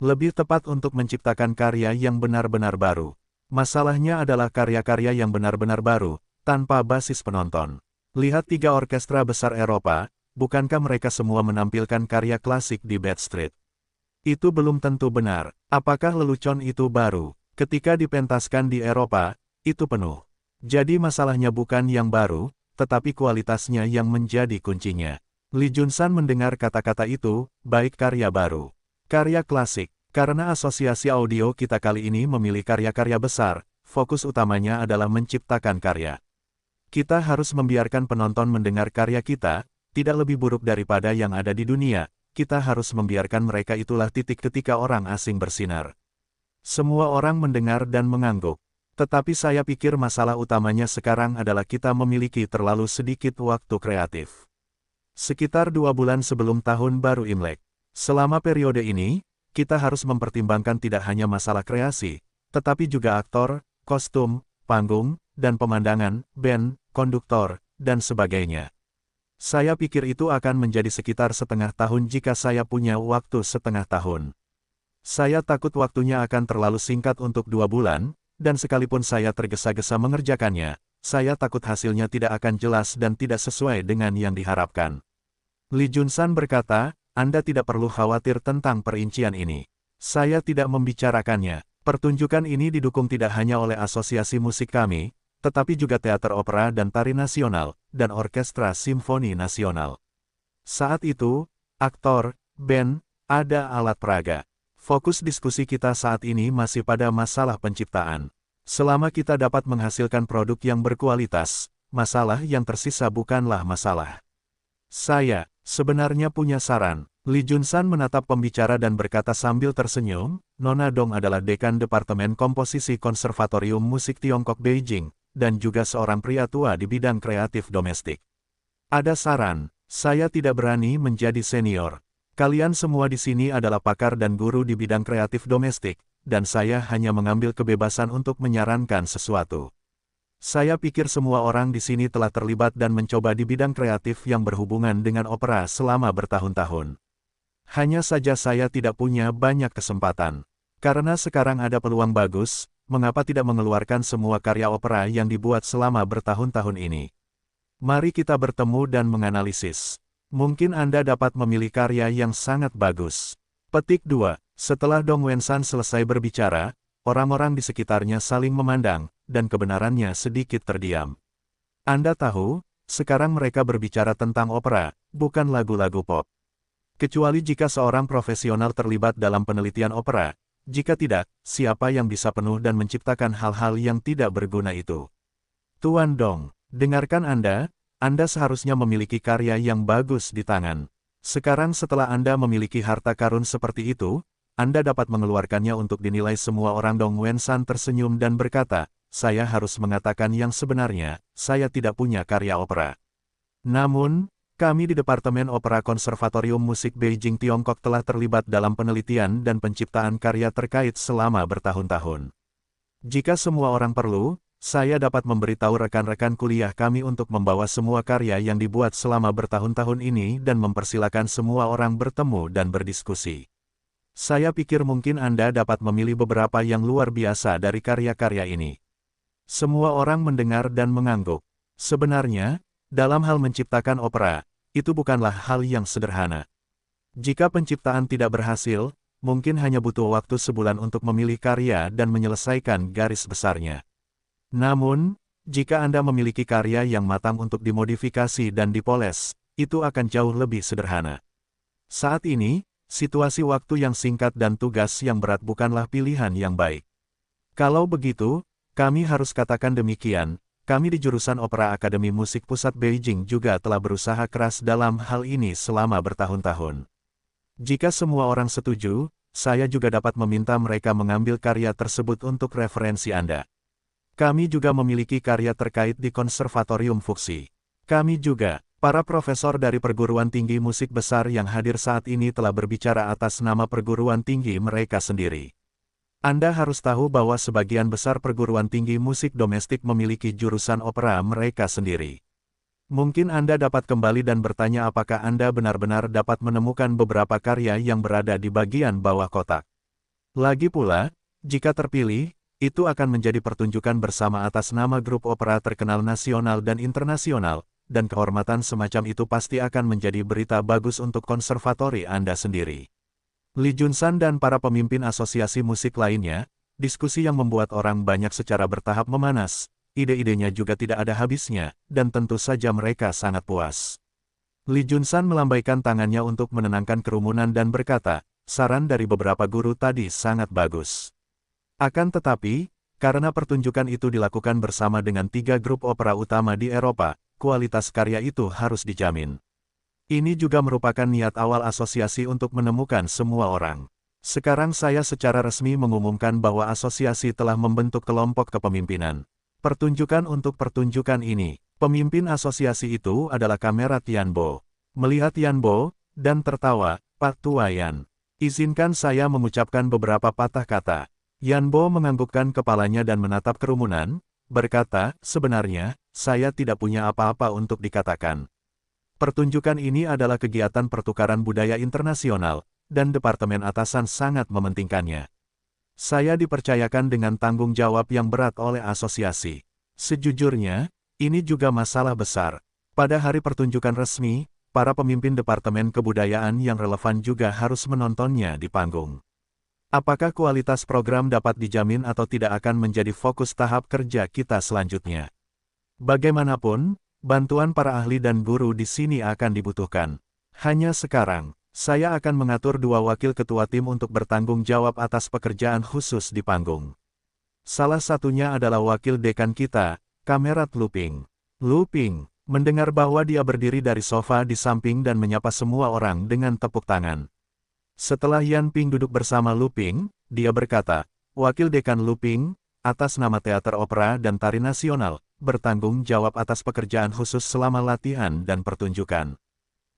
Lebih tepat untuk menciptakan karya yang benar-benar baru. Masalahnya adalah karya-karya yang benar-benar baru, tanpa basis penonton. Lihat 3 orkestra besar Eropa, bukankah mereka semua menampilkan karya klasik di Bad Street? Itu belum tentu benar. Apakah lelucon itu baru? Ketika dipentaskan di Eropa, itu penuh. Jadi masalahnya bukan yang baru, tetapi kualitasnya yang menjadi kuncinya. Lee Jun-san mendengar kata-kata itu, baik karya baru. Karya klasik. Karena asosiasi audio kita kali ini memilih karya-karya besar, fokus utamanya adalah menciptakan karya. Kita harus membiarkan penonton mendengar karya kita, tidak lebih buruk daripada yang ada di dunia, kita harus membiarkan mereka itulah titik ketika orang asing bersinar. Semua orang mendengar dan mengangguk. Tetapi saya pikir masalah utamanya sekarang adalah kita memiliki terlalu sedikit waktu kreatif. Sekitar 2 bulan sebelum tahun baru Imlek. Selama periode ini, kita harus mempertimbangkan tidak hanya masalah kreasi, tetapi juga aktor, kostum, panggung, dan pemandangan, band, konduktor, dan sebagainya. Saya pikir itu akan menjadi sekitar setengah tahun jika saya punya waktu setengah tahun. Saya takut waktunya akan terlalu singkat untuk 2 bulan, dan sekalipun saya tergesa-gesa mengerjakannya, saya takut hasilnya tidak akan jelas dan tidak sesuai dengan yang diharapkan. Lee Jun-san berkata, Anda tidak perlu khawatir tentang perincian ini. Saya tidak membicarakannya. Pertunjukan ini didukung tidak hanya oleh asosiasi musik kami, tetapi juga teater opera dan tari nasional, dan orkestra simfoni nasional. Saat itu, aktor, band, ada alat peraga. Fokus diskusi kita saat ini masih pada masalah penciptaan. Selama kita dapat menghasilkan produk yang berkualitas, masalah yang tersisa bukanlah masalah. Saya, sebenarnya punya saran. Lee Jun-san menatap pembicara dan berkata sambil tersenyum, Nona Dong adalah dekan Departemen Komposisi Konservatorium Musik Tiongkok Beijing, dan juga seorang pria tua di bidang kreatif domestik. Ada saran, saya tidak berani menjadi senior. Kalian semua di sini adalah pakar dan guru di bidang kreatif domestik, dan saya hanya mengambil kebebasan untuk menyarankan sesuatu. Saya pikir semua orang di sini telah terlibat dan mencoba di bidang kreatif yang berhubungan dengan opera selama bertahun-tahun. Hanya saja saya tidak punya banyak kesempatan. Karena sekarang ada peluang bagus, mengapa tidak mengeluarkan semua karya opera yang dibuat selama bertahun-tahun ini? Mari kita bertemu dan menganalisis. Mungkin Anda dapat memilih karya yang sangat bagus. Petik 2. Setelah Dong Wen-san selesai berbicara, orang-orang di sekitarnya saling memandang, dan kebenarannya sedikit terdiam. Anda tahu, sekarang mereka berbicara tentang opera, bukan lagu-lagu pop. Kecuali jika seorang profesional terlibat dalam penelitian opera, jika tidak, siapa yang bisa penuh dan menciptakan hal-hal yang tidak berguna itu? Tuan Dong, dengarkan Anda seharusnya memiliki karya yang bagus di tangan. Sekarang setelah Anda memiliki harta karun seperti itu, Anda dapat mengeluarkannya untuk dinilai semua orang. Dong Wen-san tersenyum dan berkata, saya harus mengatakan yang sebenarnya, saya tidak punya karya opera. Namun, kami di Departemen Opera Konservatorium Musik Beijing Tiongkok telah terlibat dalam penelitian dan penciptaan karya terkait selama bertahun-tahun. Jika semua orang perlu, saya dapat memberitahu rekan-rekan kuliah kami untuk membawa semua karya yang dibuat selama bertahun-tahun ini dan mempersilakan semua orang bertemu dan berdiskusi. Saya pikir mungkin Anda dapat memilih beberapa yang luar biasa dari karya-karya ini. Semua orang mendengar dan mengangguk. Sebenarnya, dalam hal menciptakan opera, itu bukanlah hal yang sederhana. Jika penciptaan tidak berhasil, mungkin hanya butuh waktu sebulan untuk memilih karya dan menyelesaikan garis besarnya. Namun, jika Anda memiliki karya yang matang untuk dimodifikasi dan dipoles, itu akan jauh lebih sederhana. Saat ini, situasi waktu yang singkat dan tugas yang berat bukanlah pilihan yang baik. Kalau begitu, kami harus katakan demikian, kami di jurusan Opera Akademi Musik Pusat Beijing juga telah berusaha keras dalam hal ini selama bertahun-tahun. Jika semua orang setuju, saya juga dapat meminta mereka mengambil karya tersebut untuk referensi Anda. Kami juga memiliki karya terkait di Konservatorium Fuxi. Kami juga, para profesor dari perguruan tinggi musik besar yang hadir saat ini telah berbicara atas nama perguruan tinggi mereka sendiri. Anda harus tahu bahwa sebagian besar perguruan tinggi musik domestik memiliki jurusan opera mereka sendiri. Mungkin Anda dapat kembali dan bertanya apakah Anda benar-benar dapat menemukan beberapa karya yang berada di bagian bawah kotak. Lagi pula, jika terpilih, itu akan menjadi pertunjukan bersama atas nama grup opera terkenal nasional dan internasional, dan kehormatan semacam itu pasti akan menjadi berita bagus untuk konservatori Anda sendiri. Lee Junsan dan para pemimpin asosiasi musik lainnya, diskusi yang membuat orang banyak secara bertahap memanas, ide-idenya juga tidak ada habisnya, dan tentu saja mereka sangat puas. Lee Junsan melambaikan tangannya untuk menenangkan kerumunan dan berkata, saran dari beberapa guru tadi sangat bagus. Akan tetapi, karena pertunjukan itu dilakukan bersama dengan 3 grup opera utama di Eropa, kualitas karya itu harus dijamin. Ini juga merupakan niat awal asosiasi untuk menemukan semua orang. Sekarang saya secara resmi mengumumkan bahwa asosiasi telah membentuk kelompok kepemimpinan. Pertunjukan untuk pertunjukan ini, pemimpin asosiasi itu adalah Kamerat Yanbo. Melihat Yanbo, dan tertawa, Pak Tua Yan. Izinkan saya mengucapkan beberapa patah kata. Yanbo menganggukkan kepalanya dan menatap kerumunan, berkata, sebenarnya, saya tidak punya apa-apa untuk dikatakan. Pertunjukan ini adalah kegiatan pertukaran budaya internasional, dan Departemen Atasan sangat mementingkannya. Saya dipercayakan dengan tanggung jawab yang berat oleh asosiasi. Sejujurnya, ini juga masalah besar. Pada hari pertunjukan resmi, para pemimpin Departemen Kebudayaan yang relevan juga harus menontonnya di panggung. Apakah kualitas program dapat dijamin atau tidak akan menjadi fokus tahap kerja kita selanjutnya. Bagaimanapun, bantuan para ahli dan guru di sini akan dibutuhkan. Hanya sekarang, saya akan mengatur 2 wakil ketua tim untuk bertanggung jawab atas pekerjaan khusus di panggung. Salah satunya adalah wakil dekan kita, Kamerat Luping. Luping, mendengar bahwa dia berdiri dari sofa di samping dan menyapa semua orang dengan tepuk tangan. Setelah Yan Ping duduk bersama Luping, dia berkata, Wakil Dekan Luping, atas nama Teater Opera dan Tari Nasional, bertanggung jawab atas pekerjaan khusus selama latihan dan pertunjukan.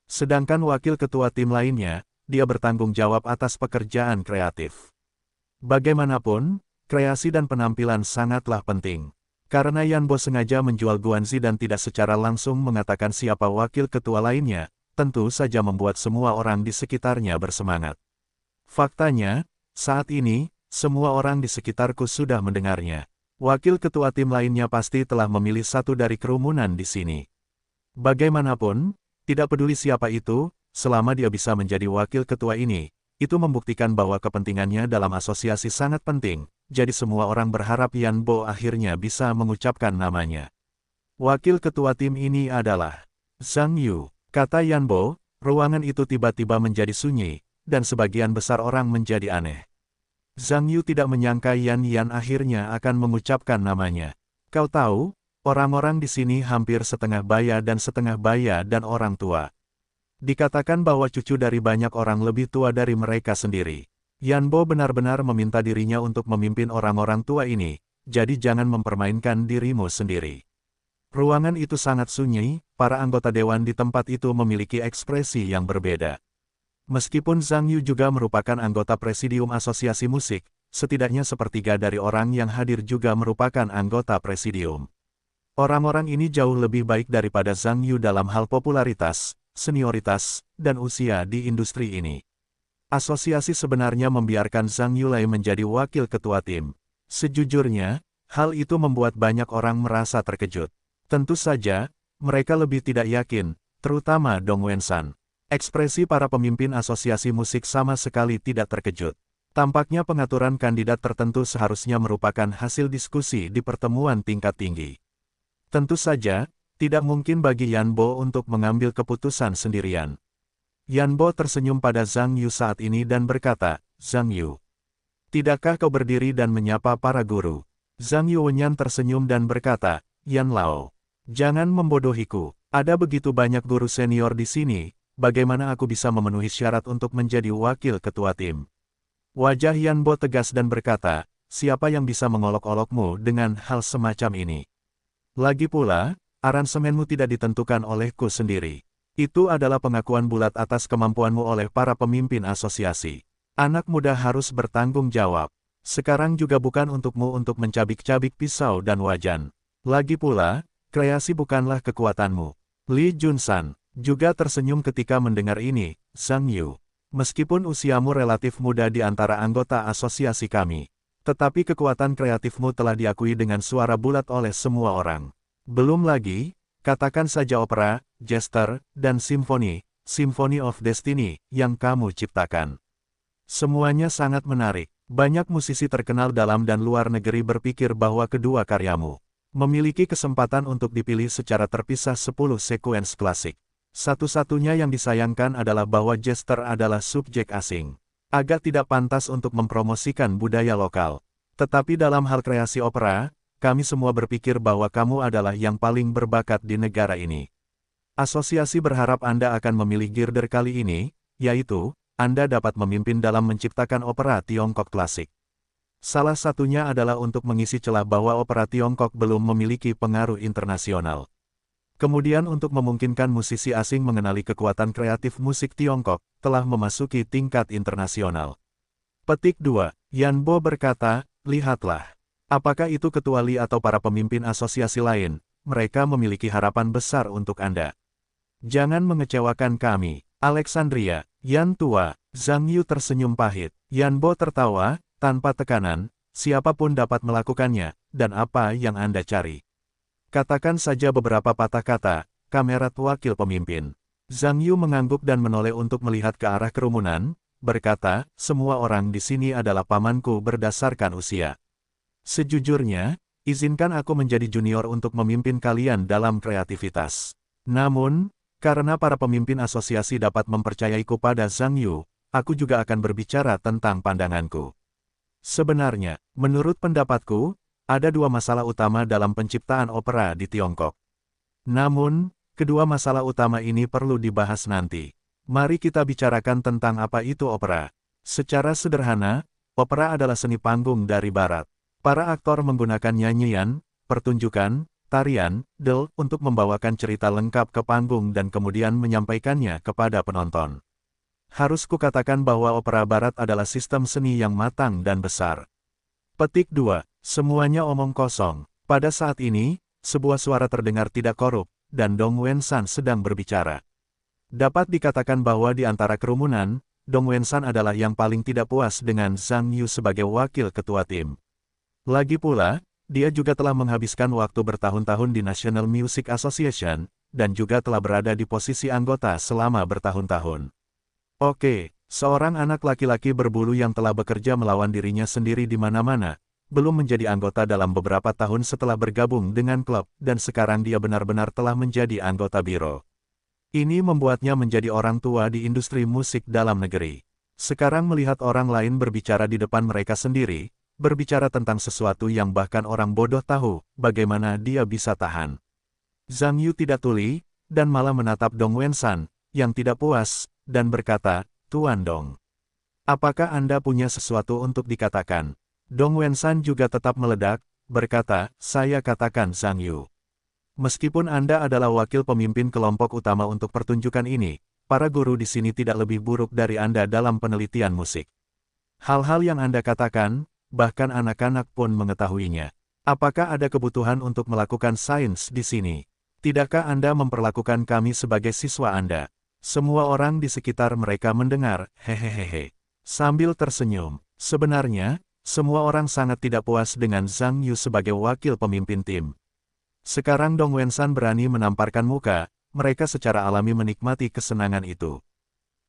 Sedangkan wakil ketua tim lainnya, dia bertanggung jawab atas pekerjaan kreatif. Bagaimanapun, kreasi dan penampilan sangatlah penting. Karena Yanbo sengaja menjual Guanzi dan tidak secara langsung mengatakan siapa wakil ketua lainnya, tentu saja membuat semua orang di sekitarnya bersemangat. Faktanya, saat ini, semua orang di sekitarku sudah mendengarnya. Wakil ketua tim lainnya pasti telah memilih satu dari kerumunan di sini. Bagaimanapun, tidak peduli siapa itu, selama dia bisa menjadi wakil ketua ini, itu membuktikan bahwa kepentingannya dalam asosiasi sangat penting, jadi semua orang berharap Yanbo akhirnya bisa mengucapkan namanya. Wakil ketua tim ini adalah Zhang Yu. Kata Yanbo, ruangan itu tiba-tiba menjadi sunyi, dan sebagian besar orang menjadi aneh. Zhang Yu tidak menyangka Yan akhirnya akan mengucapkan namanya. Kau tahu, orang-orang di sini hampir setengah baya dan orang tua. Dikatakan bahwa cucu dari banyak orang lebih tua dari mereka sendiri. Yanbo benar-benar meminta dirinya untuk memimpin orang-orang tua ini, jadi jangan mempermainkan dirimu sendiri. Ruangan itu sangat sunyi, para anggota dewan di tempat itu memiliki ekspresi yang berbeda. Meskipun Zhang Yu juga merupakan anggota presidium asosiasi musik, setidaknya sepertiga dari orang yang hadir juga merupakan anggota presidium. Orang-orang ini jauh lebih baik daripada Zhang Yu dalam hal popularitas, senioritas, dan usia di industri ini. Asosiasi sebenarnya membiarkan Zhang Yulai menjadi wakil ketua tim. Sejujurnya, hal itu membuat banyak orang merasa terkejut. Tentu saja, mereka lebih tidak yakin, terutama Dong Wensan. Ekspresi para pemimpin asosiasi musik sama sekali tidak terkejut. Tampaknya pengaturan kandidat tertentu seharusnya merupakan hasil diskusi di pertemuan tingkat tinggi. Tentu saja, tidak mungkin bagi Yanbo untuk mengambil keputusan sendirian. Yanbo tersenyum pada Zhang Yu saat ini dan berkata, Zhang Yu, tidakkah kau berdiri dan menyapa para guru? Zhang Yu Wenyan tersenyum dan berkata, Yan Lao, jangan membodohiku, ada begitu banyak guru senior di sini, bagaimana aku bisa memenuhi syarat untuk menjadi wakil ketua tim? Wajah Yanbo tegas dan berkata, siapa yang bisa mengolok-olokmu dengan hal semacam ini? Lagi pula, aransemenmu tidak ditentukan olehku sendiri. Itu adalah pengakuan bulat atas kemampuanmu oleh para pemimpin asosiasi. Anak muda harus bertanggung jawab. Sekarang juga bukan untukmu untuk mencabik-cabik pisau dan wajan. Lagi pula, kreasi bukanlah kekuatanmu. Lee Junsan juga tersenyum ketika mendengar ini, Zhang Yu. Meskipun usiamu relatif muda di antara anggota asosiasi kami, tetapi kekuatan kreatifmu telah diakui dengan suara bulat oleh semua orang. Belum lagi, katakan saja opera, jester, dan simfoni, Symphony of Destiny, yang kamu ciptakan. Semuanya sangat menarik. Banyak musisi terkenal dalam dan luar negeri berpikir bahwa kedua karyamu memiliki kesempatan untuk dipilih secara terpisah 10 sekuens klasik. Satu-satunya yang disayangkan adalah bahwa jester adalah subjek asing. Agak tidak pantas untuk mempromosikan budaya lokal. Tetapi dalam hal kreasi opera, kami semua berpikir bahwa kamu adalah yang paling berbakat di negara ini. Asosiasi berharap Anda akan memilih girder kali ini, yaitu, Anda dapat memimpin dalam menciptakan opera Tiongkok klasik. Salah satunya adalah untuk mengisi celah bahwa opera Tiongkok belum memiliki pengaruh internasional. Kemudian untuk memungkinkan musisi asing mengenali kekuatan kreatif musik Tiongkok, telah memasuki tingkat internasional. Petik 2. Yan Bo berkata, lihatlah. Apakah itu ketua Lee atau para pemimpin asosiasi lain, mereka memiliki harapan besar untuk Anda. Jangan mengecewakan kami. Alexandria, Yan tua, Zhang Yu tersenyum pahit. Yan Bo tertawa, tanpa tekanan, siapapun dapat melakukannya, dan apa yang Anda cari. Katakan saja beberapa patah kata, kamerat wakil pemimpin. Zhang Yu mengangguk dan menoleh untuk melihat ke arah kerumunan, berkata, semua orang di sini adalah pamanku berdasarkan usia. Sejujurnya, izinkan aku menjadi junior untuk memimpin kalian dalam kreativitas. Namun, karena para pemimpin asosiasi dapat mempercayaiku pada Zhang Yu, aku juga akan berbicara tentang pandanganku. Sebenarnya, menurut pendapatku, ada dua masalah utama dalam penciptaan opera di Tiongkok. Namun, kedua masalah utama ini perlu dibahas nanti. Mari kita bicarakan tentang apa itu opera. Secara sederhana, opera adalah seni panggung dari barat. Para aktor menggunakan nyanyian, pertunjukan, tarian, del, untuk membawakan cerita lengkap ke panggung dan kemudian menyampaikannya kepada penonton. Harus kukatakan bahwa opera barat adalah sistem seni yang matang dan besar. Petik 2. Semuanya omong kosong. Pada saat ini, sebuah suara terdengar tidak korup, dan Dong Wensan sedang berbicara. Dapat dikatakan bahwa di antara kerumunan, Dong Wensan adalah yang paling tidak puas dengan Zhang Yu sebagai wakil ketua tim. Lagi pula, dia juga telah menghabiskan waktu bertahun-tahun di National Music Association, dan juga telah berada di posisi anggota selama bertahun-tahun. Oke, seorang anak laki-laki berbulu yang telah bekerja melawan dirinya sendiri di mana-mana, belum menjadi anggota dalam beberapa tahun setelah bergabung dengan klub, dan sekarang dia benar-benar telah menjadi anggota biro. Ini membuatnya menjadi orang tua di industri musik dalam negeri. Sekarang melihat orang lain berbicara di depan mereka sendiri, berbicara tentang sesuatu yang bahkan orang bodoh tahu, bagaimana dia bisa tahan. Zhang Yu tidak tuli, dan malah menatap Dong Wensan, yang tidak puas, dan berkata, Tuan Dong. Apakah Anda punya sesuatu untuk dikatakan? Dong Wensan juga tetap meledak, berkata, saya katakan Zhang Yu. Meskipun Anda adalah wakil pemimpin kelompok utama untuk pertunjukan ini, para guru di sini tidak lebih buruk dari Anda dalam penelitian musik. Hal-hal yang Anda katakan, bahkan anak-anak pun mengetahuinya. Apakah ada kebutuhan untuk melakukan sains di sini? Tidakkah Anda memperlakukan kami sebagai siswa Anda? Semua orang di sekitar mereka mendengar, hehehehe. Sambil tersenyum, sebenarnya, semua orang sangat tidak puas dengan Zhang Yu sebagai wakil pemimpin tim. Sekarang Dong Wensan berani menamparkan muka, mereka secara alami menikmati kesenangan itu.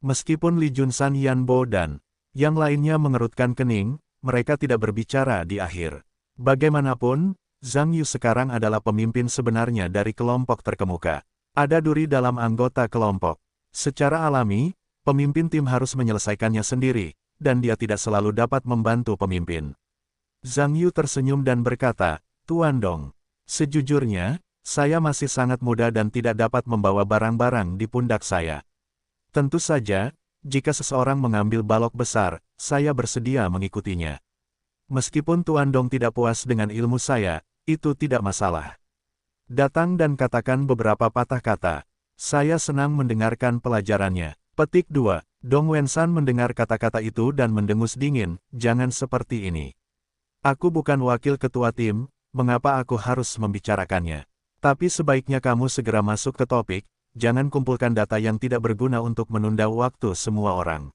Meskipun Lee Junsan, Yan Bo dan yang lainnya mengerutkan kening, mereka tidak berbicara di akhir. Bagaimanapun, Zhang Yu sekarang adalah pemimpin sebenarnya dari kelompok terkemuka. Ada duri dalam anggota kelompok. Secara alami, pemimpin tim harus menyelesaikannya sendiri, dan dia tidak selalu dapat membantu pemimpin. Zhang Yu tersenyum dan berkata, Tuan Dong, sejujurnya, saya masih sangat muda dan tidak dapat membawa barang-barang di pundak saya. Tentu saja, jika seseorang mengambil balok besar, saya bersedia mengikutinya. Meskipun Tuan Dong tidak puas dengan ilmu saya, itu tidak masalah. Datang dan katakan beberapa patah kata. Saya senang mendengarkan pelajarannya. Petik 2. Dong Wensan mendengar kata-kata itu dan mendengus dingin, jangan seperti ini. Aku bukan wakil ketua tim, mengapa aku harus membicarakannya? Tapi sebaiknya kamu segera masuk ke topik, jangan kumpulkan data yang tidak berguna untuk menunda waktu semua orang.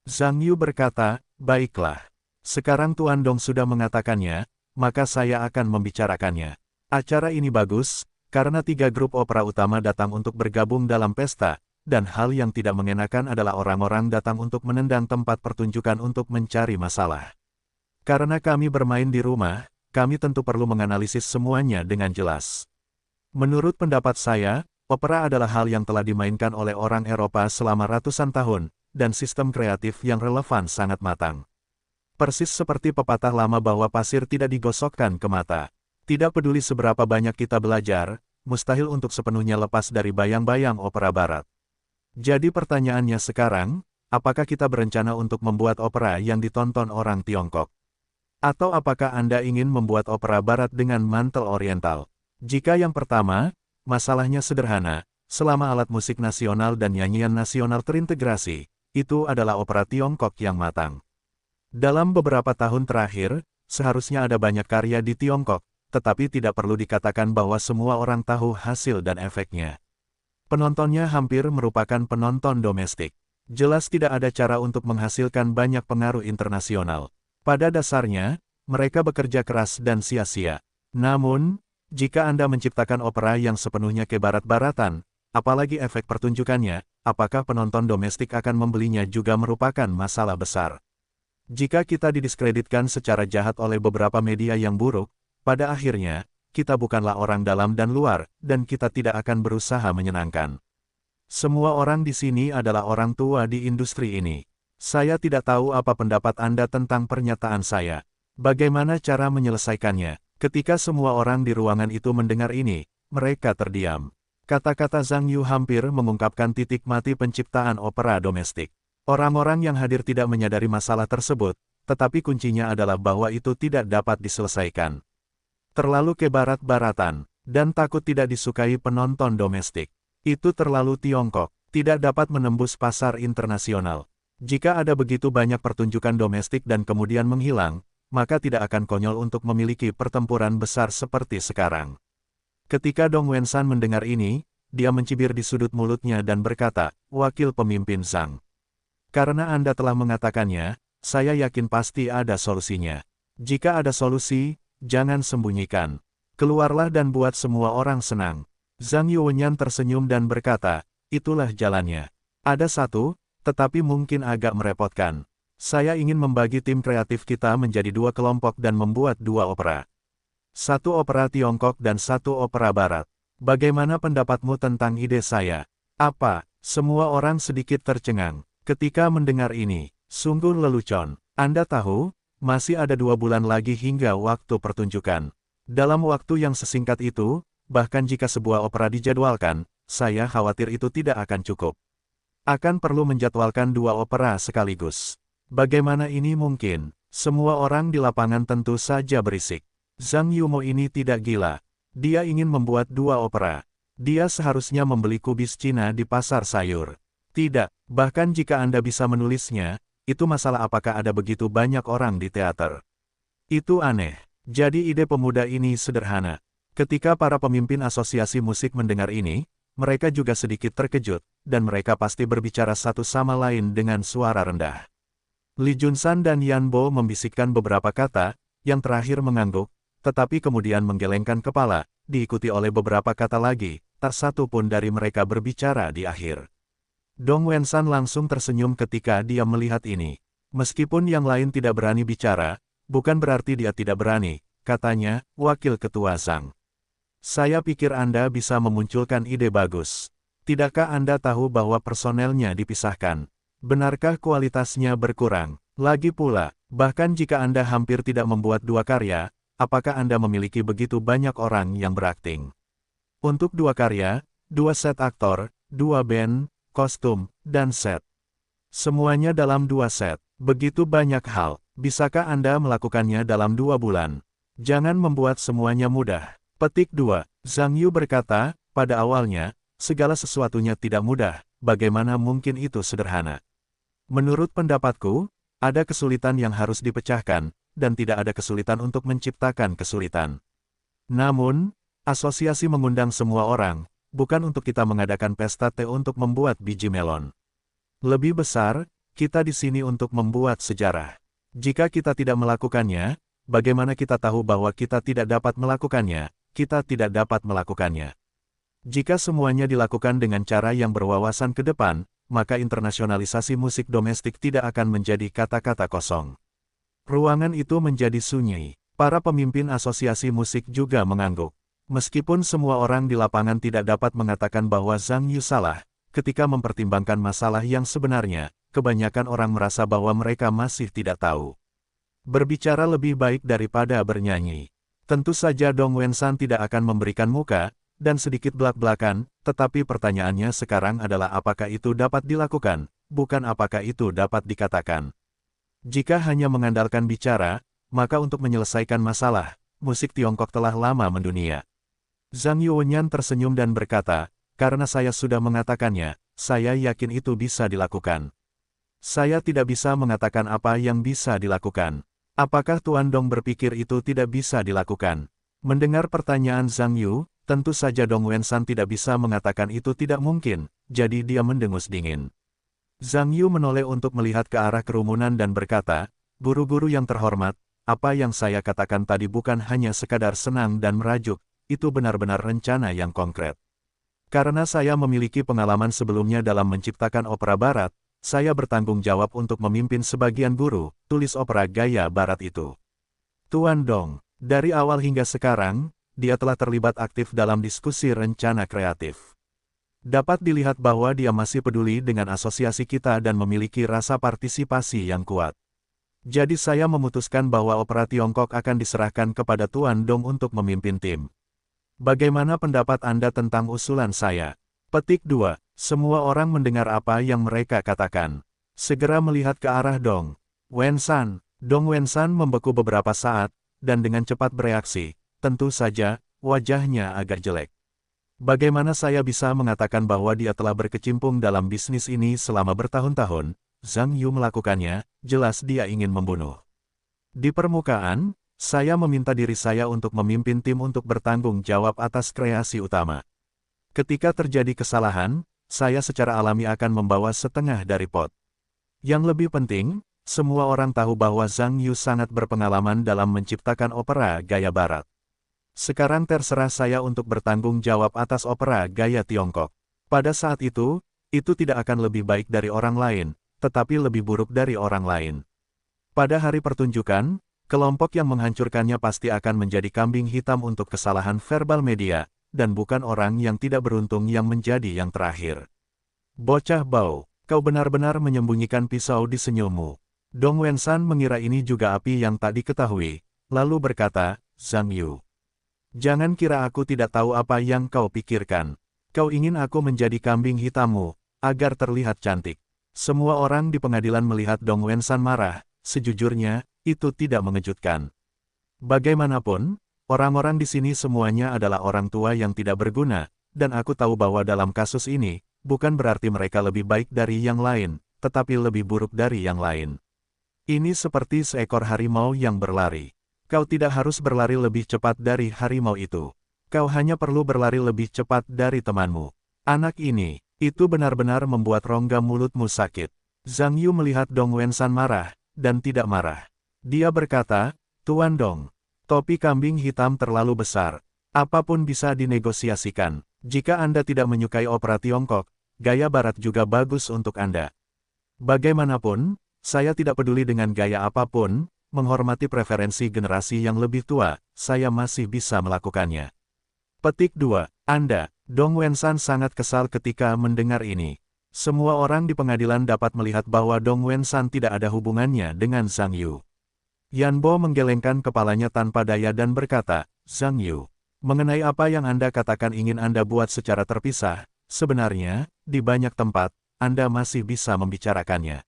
Zhang Yu berkata, baiklah. Sekarang Tuan Dong sudah mengatakannya, maka saya akan membicarakannya. Acara ini bagus, karena 3 grup opera utama datang untuk bergabung dalam pesta, dan hal yang tidak mengenakan adalah orang-orang datang untuk menendang tempat pertunjukan untuk mencari masalah. Karena kami bermain di rumah, kami tentu perlu menganalisis semuanya dengan jelas. Menurut pendapat saya, opera adalah hal yang telah dimainkan oleh orang Eropa selama ratusan tahun, dan sistem kreatif yang relevan sangat matang. Persis seperti pepatah lama bahwa pasir tidak digosokkan ke mata. Tidak peduli seberapa banyak kita belajar, mustahil untuk sepenuhnya lepas dari bayang-bayang opera barat. Jadi pertanyaannya sekarang, apakah kita berencana untuk membuat opera yang ditonton orang Tiongkok? Atau apakah Anda ingin membuat opera barat dengan mantel oriental? Jika yang pertama, masalahnya sederhana, selama alat musik nasional dan nyanyian nasional terintegrasi, itu adalah opera Tiongkok yang matang. Dalam beberapa tahun terakhir, seharusnya ada banyak karya di Tiongkok, tetapi tidak perlu dikatakan bahwa semua orang tahu hasil dan efeknya. Penontonnya hampir merupakan penonton domestik. Jelas tidak ada cara untuk menghasilkan banyak pengaruh internasional. Pada dasarnya, mereka bekerja keras dan sia-sia. Namun, jika Anda menciptakan opera yang sepenuhnya ke barat-baratan, apalagi efek pertunjukannya, apakah penonton domestik akan membelinya juga merupakan masalah besar. Jika kita didiskreditkan secara jahat oleh beberapa media yang buruk, pada akhirnya, kita bukanlah orang dalam dan luar, dan kita tidak akan berusaha menyenangkan. Semua orang di sini adalah orang tua di industri ini. Saya tidak tahu apa pendapat Anda tentang pernyataan saya. Bagaimana cara menyelesaikannya? Ketika semua orang di ruangan itu mendengar ini, mereka terdiam. Kata-kata Zhang Yu hampir mengungkapkan titik mati penciptaan opera domestik. Orang-orang yang hadir tidak menyadari masalah tersebut, tetapi kuncinya adalah bahwa itu tidak dapat diselesaikan. Terlalu ke barat-baratan, dan takut tidak disukai penonton domestik. Itu terlalu Tiongkok, tidak dapat menembus pasar internasional. Jika ada begitu banyak pertunjukan domestik dan kemudian menghilang, maka tidak akan konyol untuk memiliki pertempuran besar seperti sekarang. Ketika Dong Wensan mendengar ini, dia mencibir di sudut mulutnya dan berkata, Wakil Pemimpin Zhang. Karena Anda telah mengatakannya, saya yakin pasti ada solusinya. Jika ada solusi, jangan sembunyikan. Keluarlah dan buat semua orang senang. Zhang Yuwenyan tersenyum dan berkata, itulah jalannya. Ada satu, tetapi mungkin agak merepotkan. Saya ingin membagi tim kreatif kita menjadi 2 kelompok dan membuat 2 opera. 1 opera Tiongkok dan 1 opera Barat. Bagaimana pendapatmu tentang ide saya? Apa? Semua orang sedikit tercengang. Ketika mendengar ini, sungguh lelucon. Anda tahu, masih ada 2 bulan lagi hingga waktu pertunjukan. Dalam waktu yang sesingkat itu, bahkan jika sebuah opera dijadwalkan, saya khawatir itu tidak akan cukup. Akan perlu menjadwalkan 2 opera sekaligus. Bagaimana ini mungkin? Semua orang di lapangan tentu saja berisik. Zhang Yumo ini tidak gila. Dia ingin membuat 2 opera. Dia seharusnya membeli kubis Cina di pasar sayur. Tidak, bahkan jika Anda bisa menulisnya, itu masalah apakah ada begitu banyak orang di teater. Itu aneh. Jadi ide pemuda ini sederhana. Ketika para pemimpin asosiasi musik mendengar ini, mereka juga sedikit terkejut, dan mereka pasti berbicara satu sama lain dengan suara rendah. Li Junsan dan Yan Bo membisikkan beberapa kata, yang terakhir mengangguk, tetapi kemudian menggelengkan kepala, diikuti oleh beberapa kata lagi, tak satu pun dari mereka berbicara di akhir. Dong Wensan langsung tersenyum ketika dia melihat ini. Meskipun yang lain tidak berani bicara, bukan berarti dia tidak berani, katanya, Wakil Ketua Zhang. Saya pikir Anda bisa memunculkan ide bagus. Tidakkah Anda tahu bahwa personelnya dipisahkan? Benarkah kualitasnya berkurang? Lagi pula, bahkan jika Anda hampir tidak membuat 2 karya, apakah Anda memiliki begitu banyak orang yang berakting? Untuk 2 karya, 2 set aktor, 2 band, kostum, dan set. Semuanya dalam 2 set. Begitu banyak hal. Bisakah Anda melakukannya dalam 2 bulan? Jangan membuat semuanya mudah. Petik 2. Zhang Yu berkata, pada awalnya, segala sesuatunya tidak mudah, bagaimana mungkin itu sederhana? Menurut pendapatku, ada kesulitan yang harus dipecahkan, dan tidak ada kesulitan untuk menciptakan kesulitan. Namun, asosiasi mengundang semua orang, bukan untuk kita mengadakan pesta teh untuk membuat biji melon. Lebih besar, kita di sini untuk membuat sejarah. Jika kita tidak melakukannya, bagaimana kita tahu bahwa kita tidak dapat melakukannya? Kita tidak dapat melakukannya. Jika semuanya dilakukan dengan cara yang berwawasan ke depan, maka internasionalisasi musik domestik tidak akan menjadi kata-kata kosong. Ruangan itu menjadi sunyi. Para pemimpin asosiasi musik juga mengangguk. Meskipun semua orang di lapangan tidak dapat mengatakan bahwa Zhang Yu salah, ketika mempertimbangkan masalah yang sebenarnya, kebanyakan orang merasa bahwa mereka masih tidak tahu. Berbicara lebih baik daripada bernyanyi. Tentu saja Dong Wensan tidak akan memberikan muka, dan sedikit belak-belakan, tetapi pertanyaannya sekarang adalah apakah itu dapat dilakukan, bukan apakah itu dapat dikatakan. Jika hanya mengandalkan bicara, maka untuk menyelesaikan masalah, musik Tiongkok telah lama mendunia. Zhang Yuanyan tersenyum dan berkata, karena saya sudah mengatakannya, saya yakin itu bisa dilakukan. Saya tidak bisa mengatakan apa yang bisa dilakukan. Apakah Tuan Dong berpikir itu tidak bisa dilakukan? Mendengar pertanyaan Zhang Yu, tentu saja Dong Wensan tidak bisa mengatakan itu tidak mungkin, jadi dia mendengus dingin. Zhang Yu menoleh untuk melihat ke arah kerumunan dan berkata, guru-guru yang terhormat, apa yang saya katakan tadi bukan hanya sekadar senang dan merajuk, itu benar-benar rencana yang konkret. Karena saya memiliki pengalaman sebelumnya dalam menciptakan opera barat, saya bertanggung jawab untuk memimpin sebagian guru, tulis opera gaya barat itu. Tuan Dong, dari awal hingga sekarang, dia telah terlibat aktif dalam diskusi rencana kreatif. Dapat dilihat bahwa dia masih peduli dengan asosiasi kita dan memiliki rasa partisipasi yang kuat. Jadi saya memutuskan bahwa opera Tiongkok akan diserahkan kepada Tuan Dong untuk memimpin tim. Bagaimana pendapat Anda tentang usulan saya? Petik 2. Semua orang mendengar apa yang mereka katakan. Segera melihat ke arah Dong Wensan. Dong Wensan membeku beberapa saat, dan dengan cepat bereaksi. Tentu saja, wajahnya agak jelek. Bagaimana saya bisa mengatakan bahwa dia telah berkecimpung dalam bisnis ini selama bertahun-tahun? Zhang Yu melakukannya, jelas dia ingin membunuh. Di permukaan, saya meminta diri saya untuk memimpin tim untuk bertanggung jawab atas kreasi utama. Ketika terjadi kesalahan, saya secara alami akan membawa setengah dari pot. Yang lebih penting, semua orang tahu bahwa Zhang Yu sangat berpengalaman dalam menciptakan opera gaya barat. Sekarang terserah saya untuk bertanggung jawab atas opera gaya Tiongkok. Pada saat itu tidak akan lebih baik dari orang lain, tetapi lebih buruk dari orang lain. Pada hari pertunjukan, kelompok yang menghancurkannya pasti akan menjadi kambing hitam untuk kesalahan verbal media, dan bukan orang yang tidak beruntung yang menjadi yang terakhir. Bocah bau, kau benar-benar menyembunyikan pisau di senyummu. Dong Wensan mengira ini juga api yang tak diketahui, lalu berkata, Zhang Yu. Jangan kira aku tidak tahu apa yang kau pikirkan. Kau ingin aku menjadi kambing hitammu, agar terlihat cantik. Semua orang di pengadilan melihat Dong Wensan marah, sejujurnya, itu tidak mengejutkan. Bagaimanapun, orang-orang di sini semuanya adalah orang tua yang tidak berguna, dan aku tahu bahwa dalam kasus ini, bukan berarti mereka lebih baik dari yang lain, tetapi lebih buruk dari yang lain. Ini seperti seekor harimau yang berlari. Kau tidak harus berlari lebih cepat dari harimau itu. Kau hanya perlu berlari lebih cepat dari temanmu. Anak ini, itu benar-benar membuat rongga mulutmu sakit. Zhang Yu melihat Dong Wensan marah, dan tidak marah. Dia berkata, Tuan Dong, topi kambing hitam terlalu besar. Apapun bisa dinegosiasikan. Jika Anda tidak menyukai opera Tiongkok, gaya barat juga bagus untuk Anda. Bagaimanapun, saya tidak peduli dengan gaya apapun, menghormati preferensi generasi yang lebih tua, saya masih bisa melakukannya. Petik 2. Anda, Dong Wensan sangat kesal ketika mendengar ini. Semua orang di pengadilan dapat melihat bahwa Dong Wensan tidak ada hubungannya dengan Zhang Yu. Yan Bo menggelengkan kepalanya tanpa daya dan berkata, Zhang Yu, mengenai apa yang Anda katakan ingin Anda buat secara terpisah, sebenarnya, di banyak tempat, Anda masih bisa membicarakannya.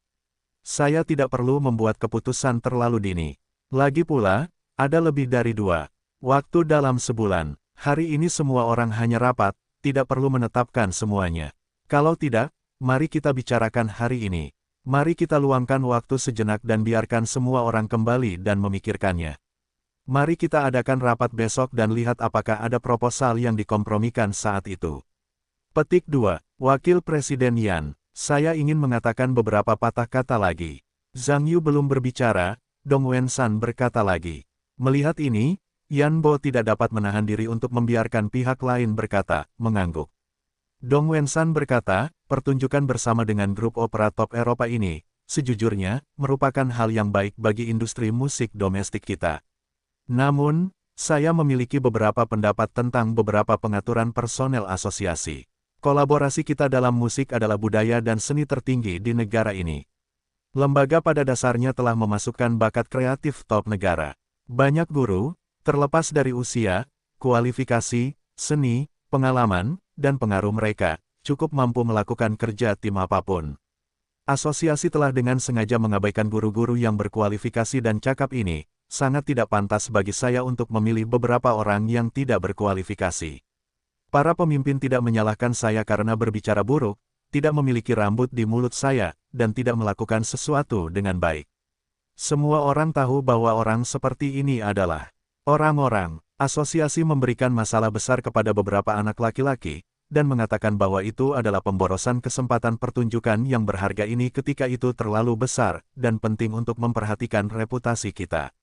Saya tidak perlu membuat keputusan terlalu dini. Lagi pula, ada lebih dari 2 waktu dalam sebulan. Hari ini semua orang hanya rapat, tidak perlu menetapkan semuanya. Kalau tidak, mari kita bicarakan hari ini. Mari kita luangkan waktu sejenak dan biarkan semua orang kembali dan memikirkannya. Mari kita adakan rapat besok dan lihat apakah ada proposal yang dikompromikan saat itu. Petik 2. Wakil Presiden Yan, saya ingin mengatakan beberapa patah kata lagi. Zhang Yu belum berbicara, Dong Wensan berkata lagi. Melihat ini, Yan Bo tidak dapat menahan diri untuk membiarkan pihak lain berkata, mengangguk. Dong Wensan berkata, pertunjukan bersama dengan grup opera top Eropa ini, sejujurnya, merupakan hal yang baik bagi industri musik domestik kita. Namun, saya memiliki beberapa pendapat tentang beberapa pengaturan personel asosiasi. Kolaborasi kita dalam musik adalah budaya dan seni tertinggi di negara ini. Lembaga pada dasarnya telah memasukkan bakat kreatif top negara. Banyak guru, terlepas dari usia, kualifikasi, seni, pengalaman, dan pengaruh mereka, cukup mampu melakukan kerja tim apapun. Asosiasi telah dengan sengaja mengabaikan guru-guru yang berkualifikasi dan cakap ini. Sangat tidak pantas bagi saya untuk memilih beberapa orang yang tidak berkualifikasi. Para pemimpin tidak menyalahkan saya karena berbicara buruk, tidak memiliki rambut di mulut saya, dan tidak melakukan sesuatu dengan baik. Semua orang tahu bahwa orang seperti ini adalah orang-orang. Asosiasi memberikan masalah besar kepada beberapa anak laki-laki, dan mengatakan bahwa itu adalah pemborosan kesempatan pertunjukan yang berharga ini ketika itu terlalu besar, dan penting untuk memperhatikan reputasi kita.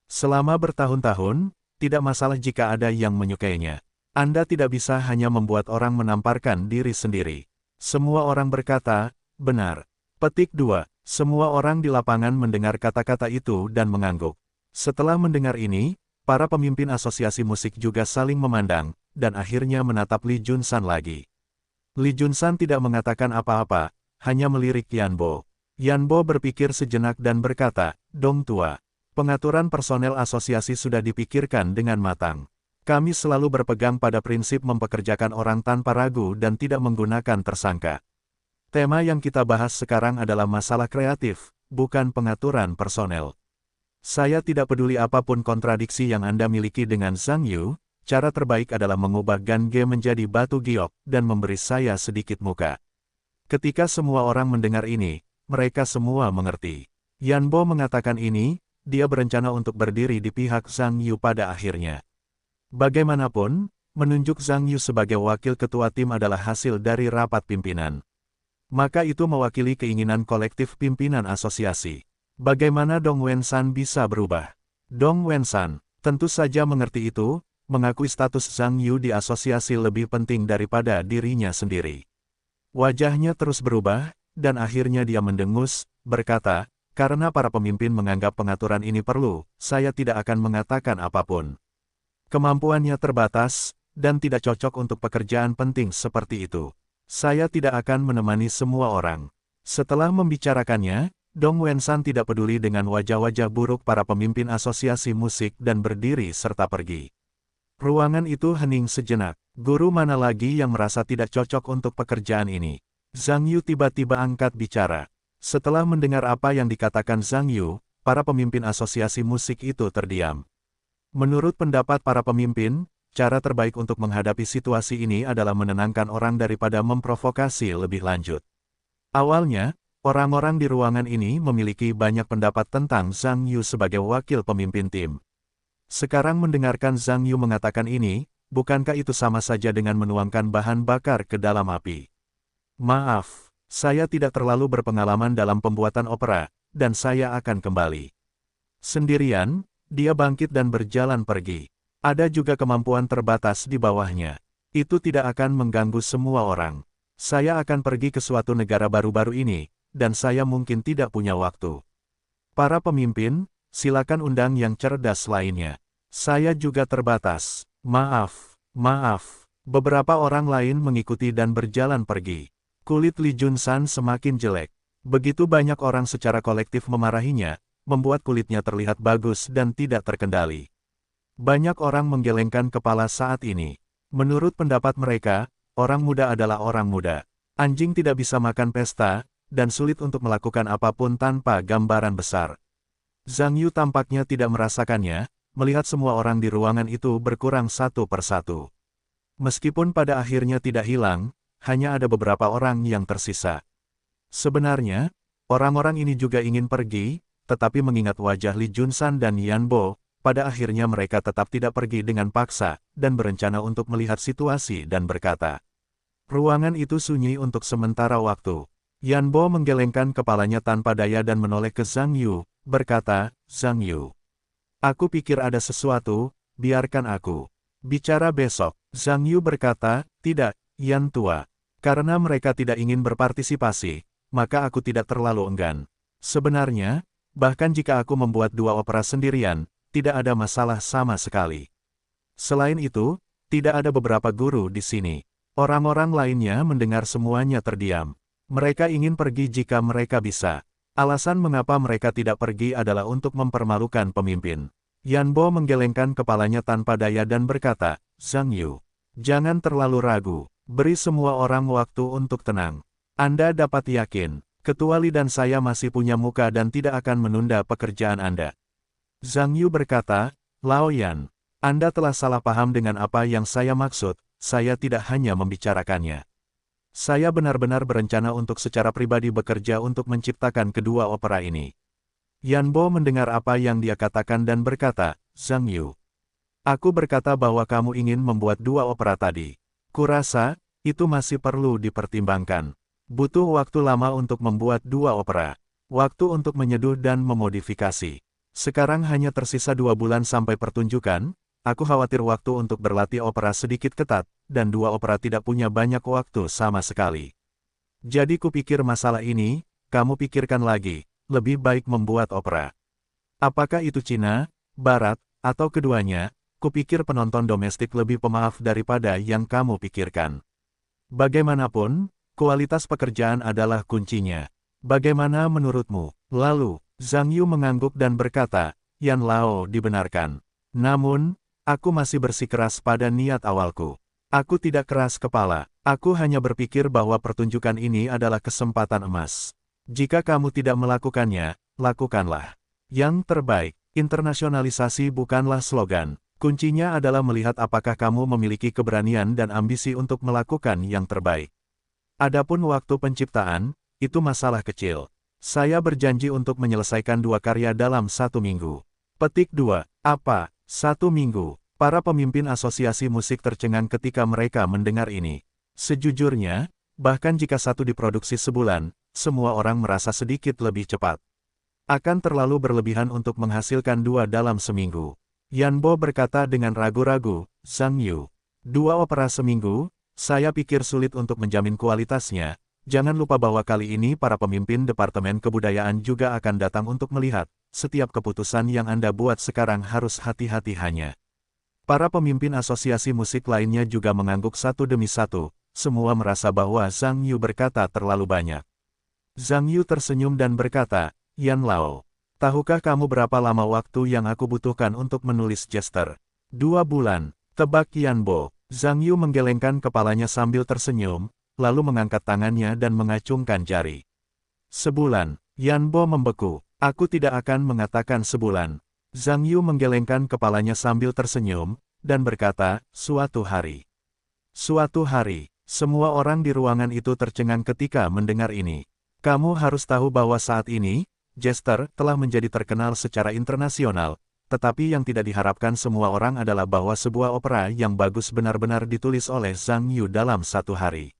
Selama bertahun-tahun, tidak masalah jika ada yang menyukainya. Anda tidak bisa hanya membuat orang menamparkan diri sendiri. Semua orang berkata, benar. Petik 2. Semua orang di lapangan mendengar kata-kata itu dan mengangguk. Setelah mendengar ini, para pemimpin asosiasi musik juga saling memandang, dan akhirnya menatap Lee Junsan lagi. Lee Junsan tidak mengatakan apa-apa, hanya melirik Yan Bo. Yan Bo berpikir sejenak dan berkata, Dong tua. Pengaturan personel asosiasi sudah dipikirkan dengan matang. Kami selalu berpegang pada prinsip mempekerjakan orang tanpa ragu dan tidak menggunakan tersangka. Tema yang kita bahas sekarang adalah masalah kreatif, bukan pengaturan personel. Saya tidak peduli apapun kontradiksi yang Anda miliki dengan Zhang Yu, cara terbaik adalah mengubah Gan Ge menjadi batu giok dan memberi saya sedikit muka. Ketika semua orang mendengar ini, mereka semua mengerti. Yan Bo mengatakan ini, dia berencana untuk berdiri di pihak Zhang Yu pada akhirnya. Bagaimanapun, menunjuk Zhang Yu sebagai wakil ketua tim adalah hasil dari rapat pimpinan. Maka itu mewakili keinginan kolektif pimpinan asosiasi. Bagaimana Dong Wensan bisa berubah? Dong Wensan, tentu saja mengerti itu, mengakui status Zhang Yu di asosiasi lebih penting daripada dirinya sendiri. Wajahnya terus berubah, dan akhirnya dia mendengus, berkata, karena para pemimpin menganggap pengaturan ini perlu, saya tidak akan mengatakan apapun. Kemampuannya terbatas, dan tidak cocok untuk pekerjaan penting seperti itu. Saya tidak akan menemani semua orang. Setelah membicarakannya, Dong Wensan tidak peduli dengan wajah-wajah buruk para pemimpin asosiasi musik dan berdiri serta pergi. Ruangan itu hening sejenak. Guru mana lagi yang merasa tidak cocok untuk pekerjaan ini? Zhang Yu tiba-tiba angkat bicara. Setelah mendengar apa yang dikatakan Zhang Yu, para pemimpin asosiasi musik itu terdiam. Menurut pendapat para pemimpin, cara terbaik untuk menghadapi situasi ini adalah menenangkan orang daripada memprovokasi lebih lanjut. Awalnya, orang-orang di ruangan ini memiliki banyak pendapat tentang Zhang Yu sebagai wakil pemimpin tim. Sekarang mendengarkan Zhang Yu mengatakan ini, bukankah itu sama saja dengan menuangkan bahan bakar ke dalam api? Maaf. Saya tidak terlalu berpengalaman dalam pembuatan opera, dan saya akan kembali. Sendirian, dia bangkit dan berjalan pergi. Ada juga kemampuan terbatas di bawahnya. Itu tidak akan mengganggu semua orang. Saya akan pergi ke suatu negara baru-baru ini, dan saya mungkin tidak punya waktu. Para pemimpin, silakan undang yang cerdas lainnya. Saya juga terbatas. Maaf. Beberapa orang lain mengikuti dan berjalan pergi. Kulit Lee Junsan semakin jelek. Begitu banyak orang secara kolektif memarahinya, membuat kulitnya terlihat bagus dan tidak terkendali. Banyak orang menggelengkan kepala saat ini. Menurut pendapat mereka, orang muda adalah orang muda. Anjing tidak bisa makan pesta, dan sulit untuk melakukan apapun tanpa gambaran besar. Zhang Yu tampaknya tidak merasakannya, melihat semua orang di ruangan itu berkurang satu persatu. Meskipun pada akhirnya tidak hilang, hanya ada beberapa orang yang tersisa. Sebenarnya, orang-orang ini juga ingin pergi, tetapi mengingat wajah Li Junsan dan Yan Bo, pada akhirnya mereka tetap tidak pergi dengan paksa, dan berencana untuk melihat situasi dan berkata. Ruangan itu sunyi untuk sementara waktu. Yan Bo menggelengkan kepalanya tanpa daya dan menoleh ke Zhang Yu, berkata, Zhang Yu. Aku pikir ada sesuatu, biarkan aku bicara besok. Zhang Yu berkata, tidak, Yan Tua. Karena mereka tidak ingin berpartisipasi, maka aku tidak terlalu enggan. Sebenarnya, bahkan jika aku membuat 2 opera sendirian, tidak ada masalah sama sekali. Selain itu, tidak ada beberapa guru di sini. Orang-orang lainnya mendengar semuanya terdiam. Mereka ingin pergi jika mereka bisa. Alasan mengapa mereka tidak pergi adalah untuk mempermalukan pemimpin. Yan Bo menggelengkan kepalanya tanpa daya dan berkata, Zhang Yu, jangan terlalu ragu, beri semua orang waktu untuk tenang. Anda dapat yakin, Ketua Li dan saya masih punya muka dan tidak akan menunda pekerjaan Anda. Zhang Yu berkata, Lao Yan, Anda telah salah paham dengan apa yang saya maksud, saya tidak hanya membicarakannya. Saya benar-benar berencana untuk secara pribadi bekerja untuk menciptakan kedua opera ini. Yan Bo mendengar apa yang dia katakan dan berkata, Zhang Yu. Aku berkata bahwa kamu ingin membuat 2 opera tadi. Kurasa, itu masih perlu dipertimbangkan. Butuh waktu lama untuk membuat 2 opera. Waktu untuk menyeduh dan memodifikasi. Sekarang hanya tersisa 2 bulan sampai pertunjukan. Aku khawatir waktu untuk berlatih opera sedikit ketat, dan 2 opera tidak punya banyak waktu sama sekali. Jadi kupikir masalah ini, kamu pikirkan lagi, lebih baik membuat opera. Apakah itu Cina, Barat, atau keduanya, kupikir penonton domestik lebih pemaaf daripada yang kamu pikirkan. Bagaimanapun, kualitas pekerjaan adalah kuncinya. Bagaimana menurutmu? Lalu, Zhang Yu mengangguk dan berkata, Yan Lao dibenarkan. Namun, aku masih bersikeras pada niat awalku. Aku tidak keras kepala, aku hanya berpikir bahwa pertunjukan ini adalah kesempatan emas. Jika kamu tidak melakukannya, lakukanlah. Yang terbaik, internasionalisasi bukanlah slogan. Kuncinya adalah melihat apakah kamu memiliki keberanian dan ambisi untuk melakukan yang terbaik. Adapun waktu penciptaan, itu masalah kecil. Saya berjanji untuk menyelesaikan 2 karya dalam 1 minggu. Petik 2. Apa? 1 minggu. Para pemimpin asosiasi musik tercengang ketika mereka mendengar ini. Sejujurnya, bahkan jika 1 diproduksi sebulan, semua orang merasa sedikit lebih cepat. Akan terlalu berlebihan untuk menghasilkan 2 dalam seminggu. Yan Bo berkata dengan ragu-ragu, Zhang Yu. 2 opera seminggu, saya pikir sulit untuk menjamin kualitasnya. Jangan lupa bahwa kali ini para pemimpin Departemen Kebudayaan juga akan datang untuk melihat. Setiap keputusan yang Anda buat sekarang harus hati-hati hanya. Para pemimpin asosiasi musik lainnya juga mengangguk satu demi satu. Semua merasa bahwa Zhang Yu berkata terlalu banyak. Zhang Yu tersenyum dan berkata, Yan Lao, tahukah kamu berapa lama waktu yang aku butuhkan untuk menulis Jester? 2 bulan, tebak Yan Bo. Zhang Yu menggelengkan kepalanya sambil tersenyum, lalu mengangkat tangannya dan mengacungkan jari. Sebulan, Yan Bo membeku. Aku tidak akan mengatakan sebulan. Zhang Yu menggelengkan kepalanya sambil tersenyum, dan berkata, suatu hari. Suatu hari, semua orang di ruangan itu tercengang ketika mendengar ini. Kamu harus tahu bahwa saat ini, Jester telah menjadi terkenal secara internasional, tetapi yang tidak diharapkan semua orang adalah bahwa sebuah opera yang bagus benar-benar ditulis oleh Zhang Yu dalam 1 hari.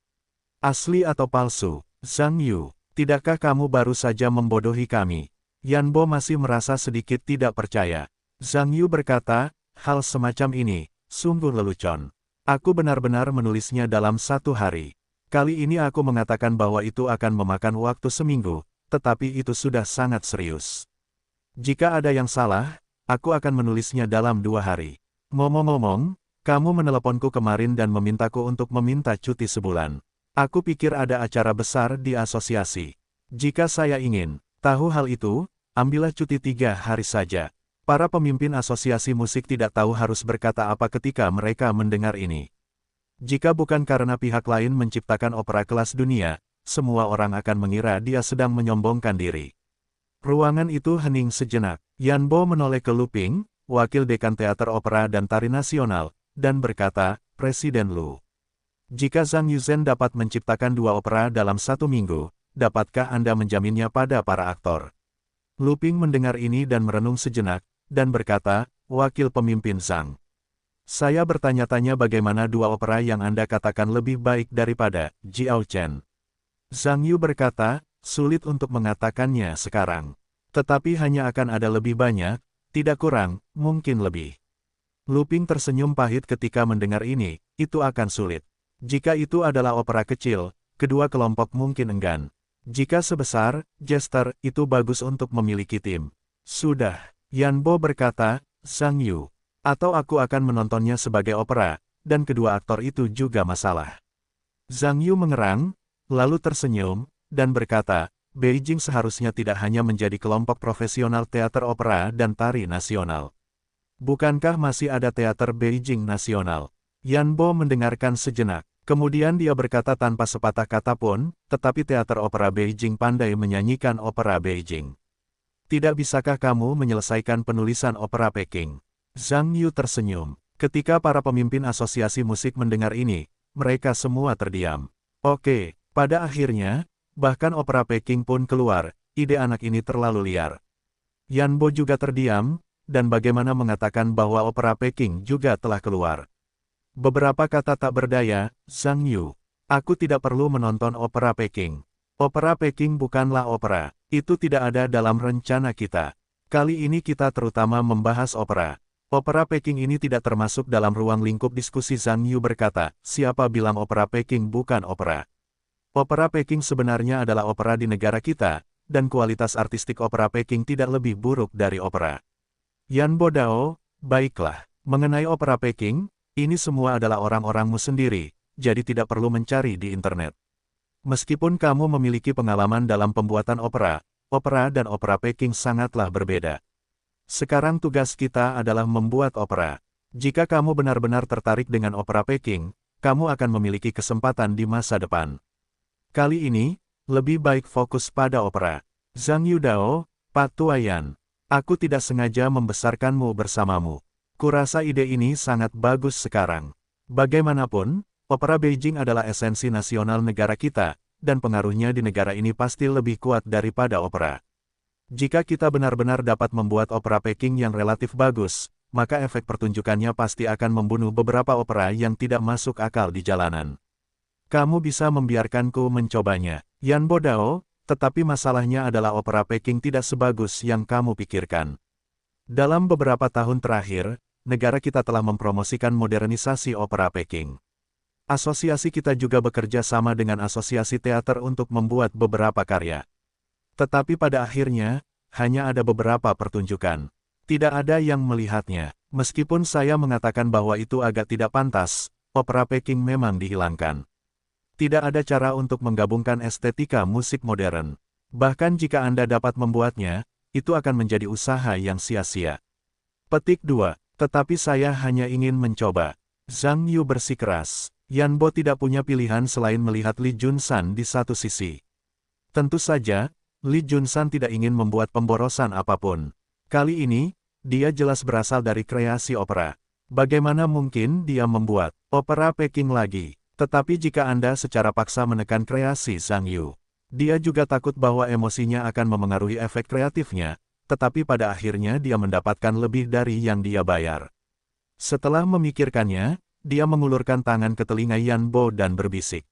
Asli atau palsu, Zhang Yu, tidakkah kamu baru saja membodohi kami? Yan Bo masih merasa sedikit tidak percaya. Zhang Yu berkata, hal semacam ini, sungguh lelucon. Aku benar-benar menulisnya dalam 1 hari. Kali ini aku mengatakan bahwa itu akan memakan waktu seminggu, tetapi itu sudah sangat serius. Jika ada yang salah, aku akan menulisnya dalam 2 hari. Ngomong-ngomong, kamu meneleponku kemarin dan memintaku untuk meminta cuti sebulan. Aku pikir ada acara besar di asosiasi. Jika saya ingin tahu hal itu, ambillah cuti 3 hari saja. Para pemimpin asosiasi musik tidak tahu harus berkata apa ketika mereka mendengar ini. Jika bukan karena pihak lain menciptakan opera kelas dunia, semua orang akan mengira dia sedang menyombongkan diri. Ruangan itu hening sejenak. Yan Bo menoleh ke Lu Ping, wakil dekan Teater Opera dan Tari Nasional, dan berkata, Presiden Lu. Jika Zhang Yuzhen dapat menciptakan 2 opera dalam 1 minggu, dapatkah Anda menjaminnya pada para aktor? Lu Ping mendengar ini dan merenung sejenak, dan berkata, Wakil pemimpin Zhang. Saya bertanya-tanya bagaimana 2 opera yang Anda katakan lebih baik daripada Jiao Chen. Zhang Yu berkata, sulit untuk mengatakannya sekarang. Tetapi hanya akan ada lebih banyak, tidak kurang, mungkin lebih. Lu Ping tersenyum pahit ketika mendengar ini, itu akan sulit. Jika itu adalah opera kecil, kedua kelompok mungkin enggan. Jika sebesar, Jester, itu bagus untuk memiliki tim. Sudah, Yan Bo berkata, Zhang Yu. Atau aku akan menontonnya sebagai opera, dan kedua aktor itu juga masalah. Zhang Yu mengerang, lalu tersenyum, dan berkata, Beijing seharusnya tidak hanya menjadi kelompok profesional teater opera dan tari nasional. Bukankah masih ada teater Beijing nasional? Yan Bo mendengarkan sejenak. Kemudian dia berkata tanpa sepatah kata pun, tetapi teater opera Beijing pandai menyanyikan opera Beijing. Tidak bisakah kamu menyelesaikan penulisan opera Peking? Zhang Yu tersenyum. Ketika para pemimpin asosiasi musik mendengar ini, mereka semua terdiam. Oke, pada akhirnya, bahkan opera Peking pun keluar, ide anak ini terlalu liar. Yan Bo juga terdiam, dan bagaimana mengatakan bahwa opera Peking juga telah keluar. Beberapa kata tak berdaya, Zhang Yu. Aku tidak perlu menonton opera Peking. Opera Peking bukanlah opera, itu tidak ada dalam rencana kita. Kali ini kita terutama membahas opera. Opera Peking ini tidak termasuk dalam ruang lingkup diskusi. Zhang Yu berkata, siapa bilang opera Peking bukan opera? Opera Peking sebenarnya adalah opera di negara kita, dan kualitas artistik opera Peking tidak lebih buruk dari opera. Yan Bo Dao, baiklah. Mengenai opera Peking, ini semua adalah orang-orangmu sendiri, jadi tidak perlu mencari di internet. Meskipun kamu memiliki pengalaman dalam pembuatan opera dan opera Peking sangatlah berbeda. Sekarang tugas kita adalah membuat opera. Jika kamu benar-benar tertarik dengan opera Peking, kamu akan memiliki kesempatan di masa depan. Kali ini, lebih baik fokus pada opera. Zhang Yu Dao, Pak Tuayan. Aku tidak sengaja membesarkanmu bersamamu. Kurasa ide ini sangat bagus sekarang. Bagaimanapun, opera Beijing adalah esensi nasional negara kita, dan pengaruhnya di negara ini pasti lebih kuat daripada opera. Jika kita benar-benar dapat membuat opera Peking yang relatif bagus, maka efek pertunjukannya pasti akan membunuh beberapa opera yang tidak masuk akal di jalanan. Kamu bisa membiarkanku mencobanya, Yan Bo Dao, tetapi masalahnya adalah opera Peking tidak sebagus yang kamu pikirkan. Dalam beberapa tahun terakhir, negara kita telah mempromosikan modernisasi opera Peking. Asosiasi kita juga bekerja sama dengan asosiasi teater untuk membuat beberapa karya. Tetapi pada akhirnya, hanya ada beberapa pertunjukan. Tidak ada yang melihatnya. Meskipun saya mengatakan bahwa itu agak tidak pantas, opera Peking memang dihilangkan. Tidak ada cara untuk menggabungkan estetika musik modern. Bahkan jika Anda dapat membuatnya, itu akan menjadi usaha yang sia-sia. Petik 2. Tetapi saya hanya ingin mencoba. Zhang Yu bersikeras. Yan Bo tidak punya pilihan selain melihat Li Junsan di satu sisi. Tentu saja, Li Junsan tidak ingin membuat pemborosan apapun. Kali ini, dia jelas berasal dari kreasi opera. Bagaimana mungkin dia membuat opera Peking lagi? Tetapi jika Anda secara paksa menekan kreasi Zhang Yu, dia juga takut bahwa emosinya akan memengaruhi efek kreatifnya, tetapi pada akhirnya dia mendapatkan lebih dari yang dia bayar. Setelah memikirkannya, dia mengulurkan tangan ke telinga Yan Bo dan berbisik.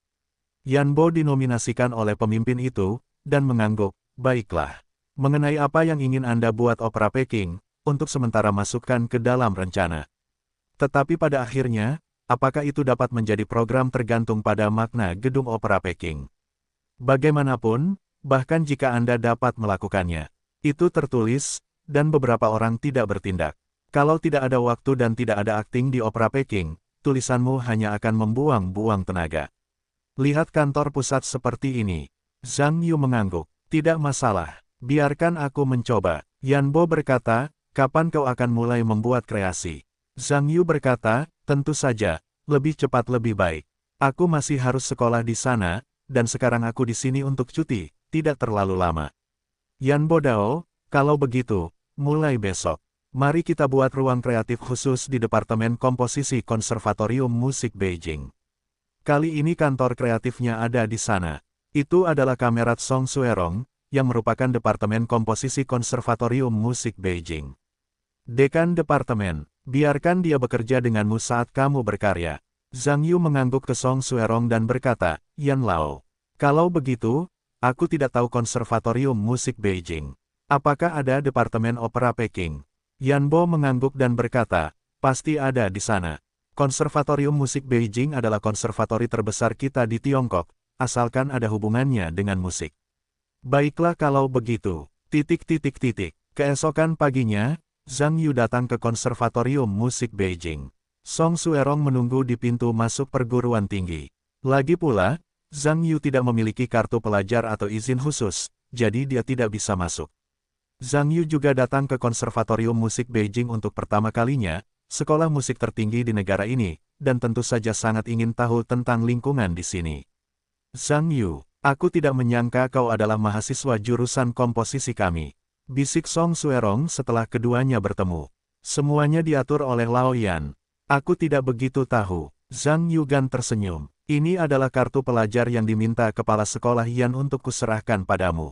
Yan Bo dinominasikan oleh pemimpin itu, dan mengangguk, baiklah. Mengenai apa yang ingin Anda buat opera Peking, untuk sementara masukkan ke dalam rencana. Tetapi pada akhirnya, apakah itu dapat menjadi program tergantung pada makna gedung opera Peking. Bagaimanapun, bahkan jika Anda dapat melakukannya, itu tertulis, dan beberapa orang tidak bertindak. Kalau tidak ada waktu dan tidak ada akting di opera Peking, tulisanmu hanya akan membuang-buang tenaga. Lihat kantor pusat seperti ini. Zhang Yu mengangguk. Tidak masalah, biarkan aku mencoba. Yan Bo berkata, kapan kau akan mulai membuat kreasi? Zhang Yu berkata, tentu saja, lebih cepat lebih baik. Aku masih harus sekolah di sana, dan sekarang aku di sini untuk cuti, tidak terlalu lama. Yan Bodao, kalau begitu, mulai besok, mari kita buat ruang kreatif khusus di Departemen Komposisi Konservatorium Musik Beijing. Kali ini kantor kreatifnya ada di sana. Itu adalah Kamerat Song Suerong, yang merupakan Departemen Komposisi Konservatorium Musik Beijing. Dekan Departemen, biarkan dia bekerja denganmu saat kamu berkarya. Zhang Yu mengangguk ke Song Suerong dan berkata, Yan Lao, kalau begitu, aku tidak tahu Konservatorium Musik Beijing. Apakah ada Departemen Opera Peking? Yan Bo mengangguk dan berkata, pasti ada di sana. Konservatorium Musik Beijing adalah konservatori terbesar kita di Tiongkok, asalkan ada hubungannya dengan musik. Baiklah kalau begitu, ... Keesokan paginya, Zhang Yu datang ke Konservatorium Musik Beijing. Song Suerong menunggu di pintu masuk perguruan tinggi. Lagi pula, Zhang Yu tidak memiliki kartu pelajar atau izin khusus, jadi dia tidak bisa masuk. Zhang Yu juga datang ke Konservatorium Musik Beijing untuk pertama kalinya, sekolah musik tertinggi di negara ini, dan tentu saja sangat ingin tahu tentang lingkungan di sini. Zhang Yu, aku tidak menyangka kau adalah mahasiswa jurusan komposisi kami. Bisik Song Suerong setelah keduanya bertemu. Semuanya diatur oleh Lao Yan. Aku tidak begitu tahu. Zhang Yugan tersenyum. Ini adalah kartu pelajar yang diminta kepala sekolah Yan untuk kuserahkan padamu.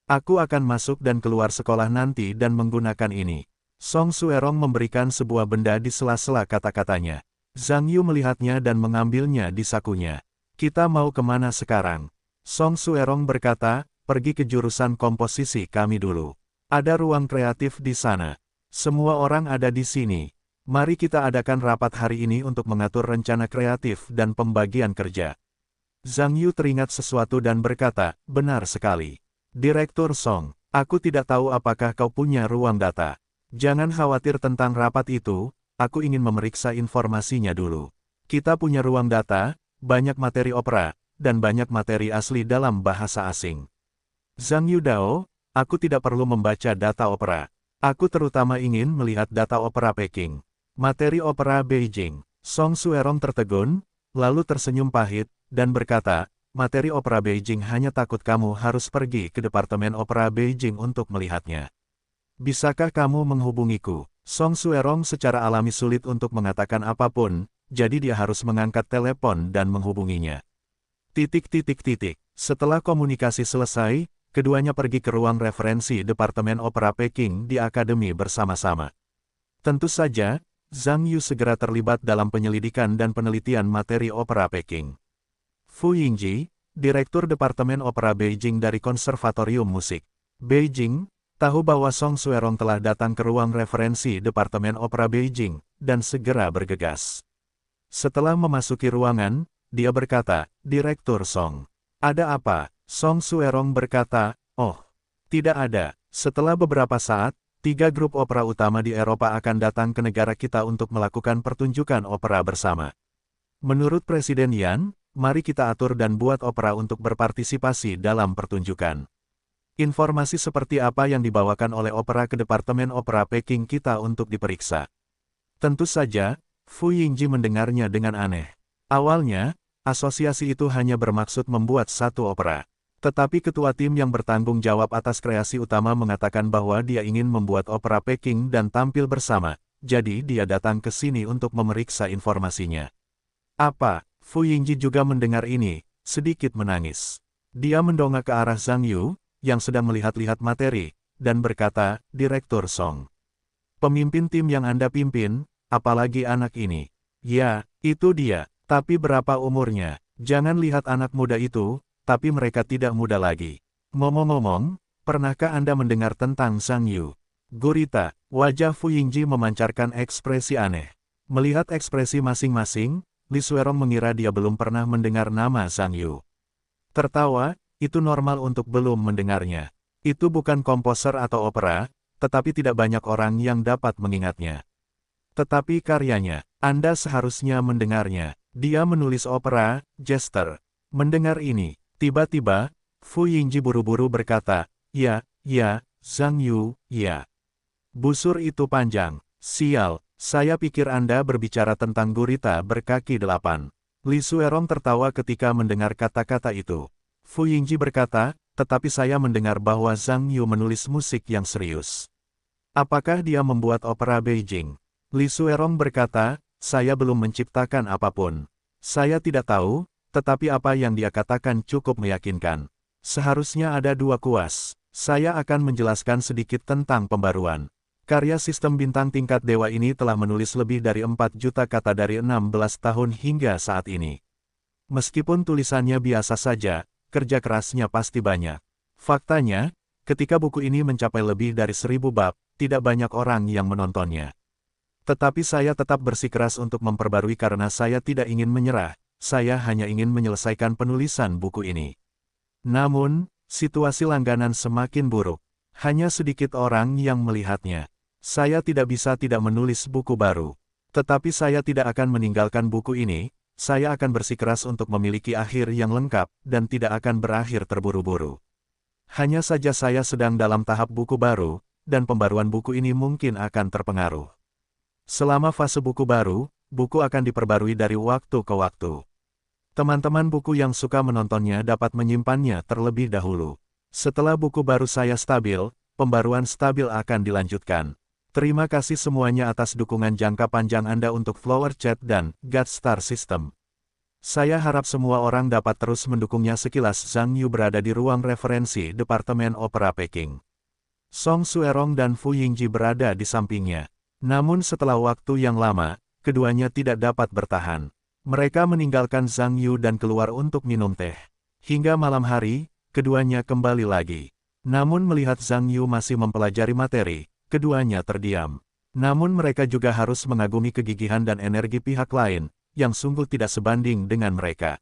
Aku akan masuk dan keluar sekolah nanti dan menggunakan ini. Song Suerong memberikan sebuah benda di sela-sela kata-katanya. Zhang Yu melihatnya dan mengambilnya di sakunya. Kita mau kemana sekarang? Song Suerong berkata, pergi ke jurusan komposisi kami dulu. Ada ruang kreatif di sana. Semua orang ada di sini. Mari kita adakan rapat hari ini untuk mengatur rencana kreatif dan pembagian kerja. Zhang Yu teringat sesuatu dan berkata, benar sekali. Direktur Song, aku tidak tahu apakah kau punya ruang data. Jangan khawatir tentang rapat itu, aku ingin memeriksa informasinya dulu. Kita punya ruang data, banyak materi opera, dan banyak materi asli dalam bahasa asing. Zhang Yudao, aku tidak perlu membaca data opera. Aku terutama ingin melihat data opera Peking. Materi opera Beijing. Song Suerong tertegun, lalu tersenyum pahit, dan berkata, materi opera Beijing hanya takut kamu harus pergi ke Departemen Opera Beijing untuk melihatnya. Bisakah kamu menghubungiku? Song Suerong secara alami sulit untuk mengatakan apapun, jadi dia harus mengangkat telepon dan menghubunginya. Setelah komunikasi selesai, keduanya pergi ke ruang referensi Departemen Opera Peking di Akademi bersama-sama. Tentu saja, Zhang Yu segera terlibat dalam penyelidikan dan penelitian materi opera Peking. Fu Yingji, Direktur Departemen Opera Beijing dari Konservatorium Musik Beijing, tahu bahwa Song Suerong telah datang ke ruang referensi Departemen Opera Beijing, dan segera bergegas. Setelah memasuki ruangan, dia berkata, Direktur Song, ada apa? Song Suerong berkata, oh, tidak ada. Setelah beberapa saat, 3 grup opera utama di Eropa akan datang ke negara kita untuk melakukan pertunjukan opera bersama. Menurut Presiden Yan, mari kita atur dan buat opera untuk berpartisipasi dalam pertunjukan. Informasi seperti apa yang dibawakan oleh opera ke Departemen Opera Peking kita untuk diperiksa. Tentu saja, Fu Yingji mendengarnya dengan aneh. Awalnya, asosiasi itu hanya bermaksud membuat satu opera. Tetapi ketua tim yang bertanggung jawab atas kreasi utama mengatakan bahwa dia ingin membuat opera Peking dan tampil bersama, jadi dia datang ke sini untuk memeriksa informasinya. Apa? Fu Yingji juga mendengar ini, sedikit menangis. Dia mendongak ke arah Zhang Yu, yang sedang melihat-lihat materi, dan berkata, Direktur Song. Pemimpin tim yang Anda pimpin, apalagi anak ini. Ya, itu dia, tapi berapa umurnya? Jangan lihat anak muda itu, tapi mereka tidak muda lagi. Ngomong-ngomong, pernahkah Anda mendengar tentang Zhang Yu? Gurita, wajah Fu Yingji memancarkan ekspresi aneh. Melihat ekspresi masing-masing, Li Suerong mengira dia belum pernah mendengar nama Zhang Yu. Tertawa, itu normal untuk belum mendengarnya. Itu bukan komposer atau opera, tetapi tidak banyak orang yang dapat mengingatnya. Tetapi karyanya, Anda seharusnya mendengarnya. Dia menulis opera, Jester. Mendengar ini, tiba-tiba, Fu Yingji buru-buru berkata, ya, Zhang Yu, ya. Busur itu panjang. Sial, saya pikir Anda berbicara tentang gurita berkaki 8. Li Xuerong tertawa ketika mendengar kata-kata itu. Fu Yingji berkata, tetapi saya mendengar bahwa Zhang Yu menulis musik yang serius. Apakah dia membuat opera Beijing? Li Xuerong berkata, saya belum menciptakan apapun. Saya tidak tahu, tetapi apa yang dia katakan cukup meyakinkan. Seharusnya ada dua kuas. Saya akan menjelaskan sedikit tentang pembaruan. Karya sistem bintang tingkat dewa ini telah menulis lebih dari 4 juta kata dari 16 tahun hingga saat ini. Meskipun tulisannya biasa saja, kerja kerasnya pasti banyak. Faktanya, ketika buku ini mencapai lebih dari 1000 bab, tidak banyak orang yang menontonnya. Tetapi saya tetap bersikeras untuk memperbarui karena saya tidak ingin menyerah, saya hanya ingin menyelesaikan penulisan buku ini. Namun, situasi langganan semakin buruk. Hanya sedikit orang yang melihatnya. Saya tidak bisa tidak menulis buku baru. Tetapi saya tidak akan meninggalkan buku ini, saya akan bersikeras untuk memiliki akhir yang lengkap, dan tidak akan berakhir terburu-buru. Hanya saja saya sedang dalam tahap buku baru, dan pembaruan buku ini mungkin akan terpengaruh. Selama fase buku baru, buku akan diperbarui dari waktu ke waktu. Teman-teman buku yang suka menontonnya dapat menyimpannya terlebih dahulu. Setelah buku baru saya stabil, pembaruan stabil akan dilanjutkan. Terima kasih semuanya atas dukungan jangka panjang Anda untuk Flower Chat dan God Star System. Saya harap semua orang dapat terus mendukungnya. Sekilas Zhang Yu berada di ruang referensi Departemen Opera Peking. Song Xuerong dan Fu Yingji berada di sampingnya. Namun setelah waktu yang lama, keduanya tidak dapat bertahan. Mereka meninggalkan Zhang Yu dan keluar untuk minum teh. Hingga malam hari, keduanya kembali lagi. Namun melihat Zhang Yu masih mempelajari materi, keduanya terdiam. Namun mereka juga harus mengagumi kegigihan dan energi pihak lain, yang sungguh tidak sebanding dengan mereka.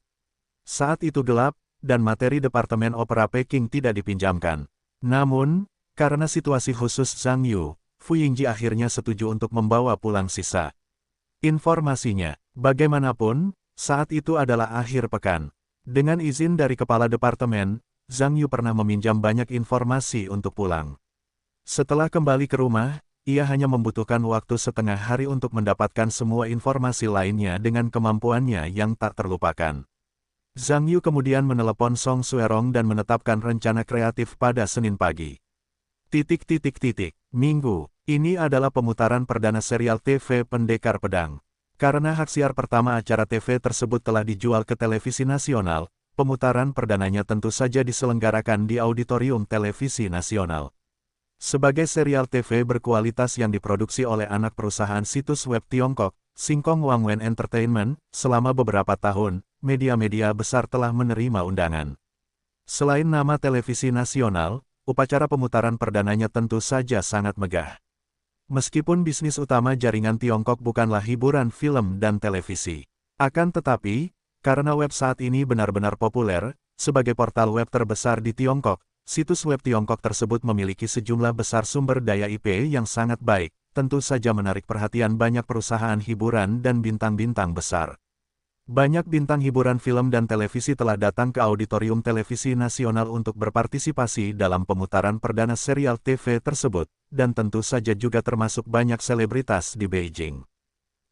Saat itu gelap, dan materi Departemen Opera Peking tidak dipinjamkan. Namun, karena situasi khusus Zhang Yu, Fu Yingji akhirnya setuju untuk membawa pulang sisa. Informasinya, bagaimanapun, saat itu adalah akhir pekan. Dengan izin dari kepala departemen, Zhang Yu pernah meminjam banyak informasi untuk pulang. Setelah kembali ke rumah, ia hanya membutuhkan waktu setengah hari untuk mendapatkan semua informasi lainnya dengan kemampuannya yang tak terlupakan. Zhang Yu kemudian menelepon Song Xuerong dan menetapkan rencana kreatif pada Senin pagi. Minggu, ini adalah pemutaran perdana serial TV Pendekar Pedang. Karena hak siar pertama acara TV tersebut telah dijual ke televisi nasional, pemutaran perdananya tentu saja diselenggarakan di Auditorium Televisi Nasional. Sebagai serial TV berkualitas yang diproduksi oleh anak perusahaan situs web Tiongkok, Singkong Wangwen Entertainment, selama beberapa tahun, media-media besar telah menerima undangan. Selain nama televisi nasional, upacara pemutaran perdananya tentu saja sangat megah. Meskipun bisnis utama jaringan Tiongkok bukanlah hiburan film dan televisi. Akan tetapi, karena web saat ini benar-benar populer, sebagai portal web terbesar di Tiongkok, situs web Tiongkok tersebut memiliki sejumlah besar sumber daya IP yang sangat baik, tentu saja menarik perhatian banyak perusahaan hiburan dan bintang-bintang besar. Banyak bintang hiburan film dan televisi telah datang ke Auditorium Televisi Nasional untuk berpartisipasi dalam pemutaran perdana serial TV tersebut, dan tentu saja juga termasuk banyak selebritas di Beijing.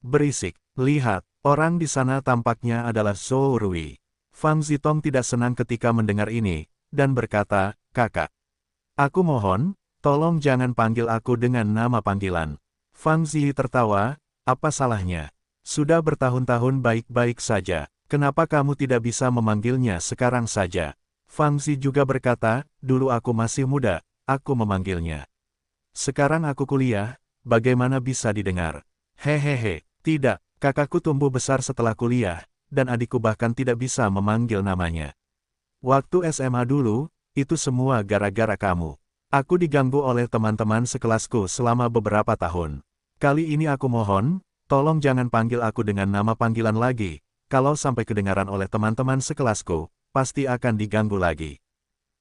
Berisik, lihat, orang di sana tampaknya adalah Zhou Rui. Fang Zitong tidak senang ketika mendengar ini, dan berkata, "Kakak, aku mohon, tolong jangan panggil aku dengan nama panggilan." Fang Zi tertawa, "Apa salahnya? Sudah bertahun-tahun baik-baik saja, kenapa kamu tidak bisa memanggilnya sekarang saja?" Fang Zi juga berkata, "Dulu aku masih muda, aku memanggilnya. Sekarang aku kuliah, bagaimana bisa didengar?" "Hehehe, tidak, kakakku tumbuh besar setelah kuliah, dan adikku bahkan tidak bisa memanggil namanya. Waktu SMA dulu, itu semua gara-gara kamu. Aku diganggu oleh teman-teman sekelasku selama beberapa tahun. Kali ini aku mohon, tolong jangan panggil aku dengan nama panggilan lagi, kalau sampai kedengaran oleh teman-teman sekelasku, pasti akan diganggu lagi.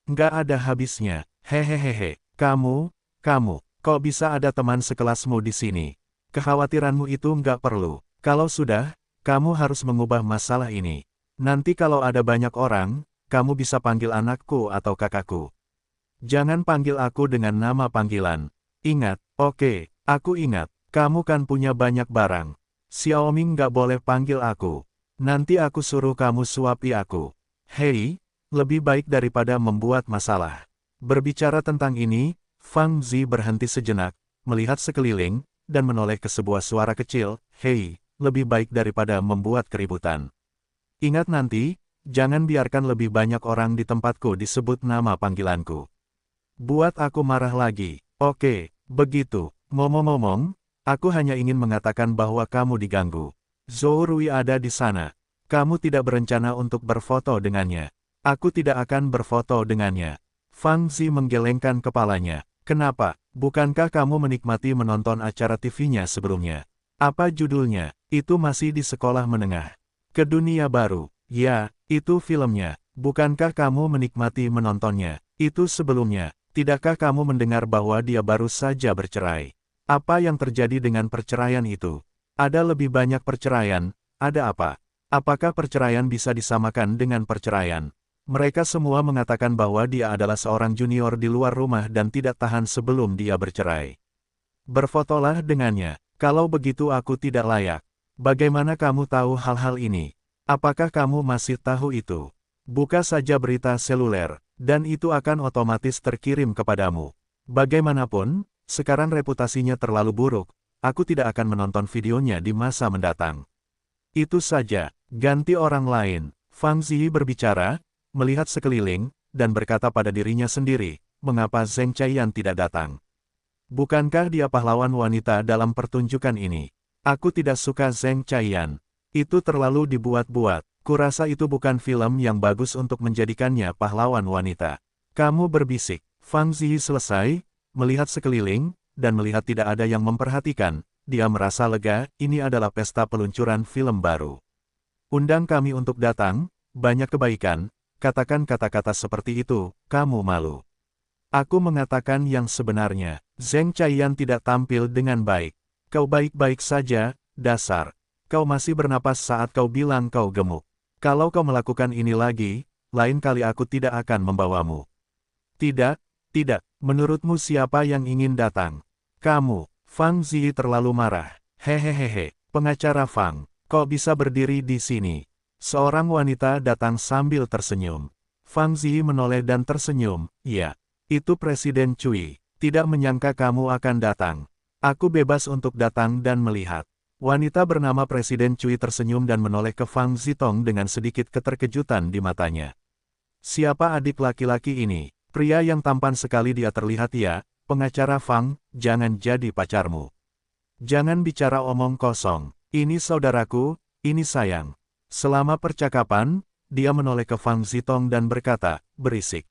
Nggak ada habisnya, hehehehe, kamu, kok bisa ada teman sekelasmu di sini? Kekhawatiranmu itu nggak perlu, kalau sudah, kamu harus mengubah masalah ini. Nanti kalau ada banyak orang, kamu bisa panggil anakku atau kakakku. Jangan panggil aku dengan nama panggilan. Ingat, oke, aku ingat, kamu kan punya banyak barang. Xiaoming nggak boleh panggil aku. Nanti aku suruh kamu suapi aku. Hei, lebih baik daripada membuat masalah. Berbicara tentang ini, Fang Zi berhenti sejenak, melihat sekeliling, dan menoleh ke sebuah suara kecil, hei, lebih baik daripada membuat keributan. Ingat nanti, jangan biarkan lebih banyak orang di tempatku disebut nama panggilanku. Buat aku marah lagi. Oke, begitu. Ngomong-ngomong, aku hanya ingin mengatakan bahwa kamu diganggu. Zhou Rui ada di sana. Kamu tidak berencana untuk berfoto dengannya. Aku tidak akan berfoto dengannya. Fang Zi menggelengkan kepalanya. Kenapa? Bukankah kamu menikmati menonton acara TV-nya sebelumnya? Apa judulnya? Itu masih di sekolah menengah. Ke dunia baru. Ya, itu filmnya. Bukankah kamu menikmati menontonnya? Itu sebelumnya. Tidakkah kamu mendengar bahwa dia baru saja bercerai? Apa yang terjadi dengan perceraian itu? Ada lebih banyak perceraian, ada apa? Apakah perceraian bisa disamakan dengan perceraian? Mereka semua mengatakan bahwa dia adalah seorang junior di luar rumah dan tidak tahan sebelum dia bercerai. Berfotolah dengannya. Kalau begitu aku tidak layak. Bagaimana kamu tahu hal-hal ini? Apakah kamu masih tahu itu? Buka saja berita seluler, dan itu akan otomatis terkirim kepadamu. Bagaimanapun, sekarang reputasinya terlalu buruk, aku tidak akan menonton videonya di masa mendatang. Itu saja, ganti orang lain. Fang Zi berbicara, melihat sekeliling, dan berkata pada dirinya sendiri, mengapa Zheng Chaiyan tidak datang? Bukankah dia pahlawan wanita dalam pertunjukan ini? Aku tidak suka Zheng Chaiyan. Itu terlalu dibuat-buat. Kurasa itu bukan film yang bagus untuk menjadikannya pahlawan wanita. Kamu berbisik. Fang Zi selesai, melihat sekeliling, dan melihat tidak ada yang memperhatikan. Dia merasa lega, ini adalah pesta peluncuran film baru. Undang kami untuk datang, banyak kebaikan, katakan kata-kata seperti itu, kamu malu. Aku mengatakan yang sebenarnya, Zheng Chaiyan tidak tampil dengan baik. Kau baik-baik saja, dasar. Kau masih bernapas saat kau bilang kau gemuk. Kalau kau melakukan ini lagi, lain kali aku tidak akan membawamu. Tidak, tidak, menurutmu siapa yang ingin datang? Kamu. Fang Zi terlalu marah. Hehehehe, pengacara Fang, kok bisa berdiri di sini? Seorang wanita datang sambil tersenyum. Fang Zi menoleh dan tersenyum, iya. Itu Presiden Cui, tidak menyangka kamu akan datang. Aku bebas untuk datang dan melihat. Wanita bernama Presiden Cui tersenyum dan menoleh ke Fang Zitong dengan sedikit keterkejutan di matanya. Siapa adik laki-laki ini? Pria yang tampan sekali dia terlihat ya, pengacara Fang, jangan jadi pacarmu. Jangan bicara omong kosong, ini saudaraku, ini sayang. Selama percakapan, dia menoleh ke Fang Zitong dan berkata, berisik.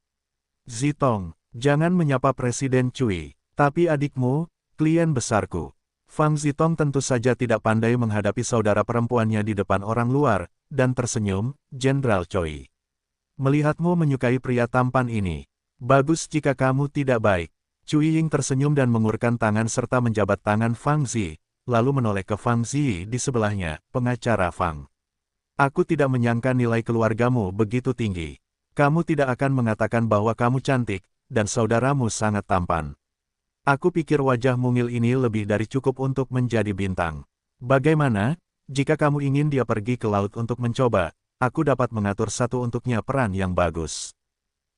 Zitong, jangan menyapa Presiden Cui, tapi adikmu, klien besarku. Fang Zitong tentu saja tidak pandai menghadapi saudara perempuannya di depan orang luar, dan tersenyum, Jenderal Choi. Melihatmu menyukai pria tampan ini. Bagus jika kamu tidak baik. Cui Ying tersenyum dan mengulurkan tangan serta menjabat tangan Fang Zi, lalu menoleh ke Fang Zi di sebelahnya, pengacara Fang. Aku tidak menyangka nilai keluargamu begitu tinggi. Kamu tidak akan mengatakan bahwa kamu cantik, dan saudaramu sangat tampan. Aku pikir wajah mungil ini lebih dari cukup untuk menjadi bintang. Bagaimana, jika kamu ingin dia pergi ke laut untuk mencoba, aku dapat mengatur satu untuknya peran yang bagus.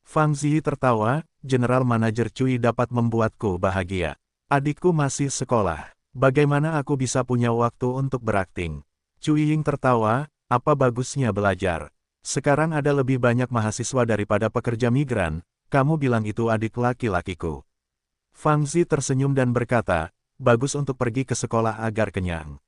Fang Zi tertawa, General Manager Cui dapat membuatku bahagia. Adikku masih sekolah. Bagaimana aku bisa punya waktu untuk berakting? Cui Ying tertawa, apa bagusnya belajar? Sekarang ada lebih banyak mahasiswa daripada pekerja migran, kamu bilang itu adik laki-lakiku. Fang Zi tersenyum dan berkata, bagus untuk pergi ke sekolah agar kenyang.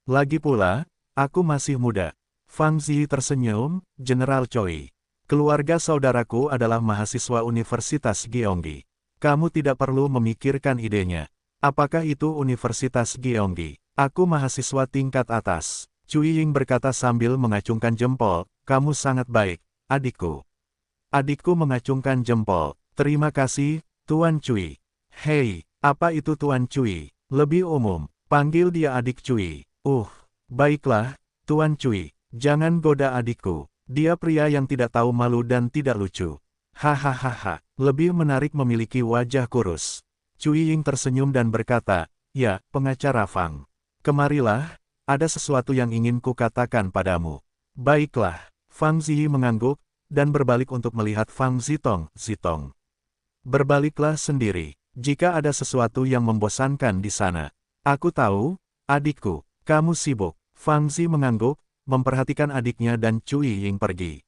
Lagi pula, aku masih muda. Fang Zi tersenyum, General Choi. Keluarga saudaraku adalah mahasiswa Universitas Gyeonggi. Kamu tidak perlu memikirkan idenya. Apakah itu Universitas Gyeonggi? Aku mahasiswa tingkat atas. Cui Ying berkata sambil mengacungkan jempol, kamu sangat baik, adikku. Adikku mengacungkan jempol, terima kasih, Tuan Cui. Hei, apa itu Tuan Cui? Lebih umum, panggil dia adik Cui. Baiklah, Tuan Cui, jangan goda adikku. Dia pria yang tidak tahu malu dan tidak lucu. Hahaha, lebih menarik memiliki wajah kurus. Cui Ying tersenyum dan berkata, ya, pengacara Fang. Kemarilah, ada sesuatu yang ingin kukatakan padamu. Baiklah, Fang Ziyi mengangguk, dan berbalik untuk melihat Fang Zitong. Zitong, berbaliklah sendiri. Jika ada sesuatu yang membosankan di sana. Aku tahu, adikku, kamu sibuk. Fang Zi mengangguk, memperhatikan adiknya dan Cui Ying pergi.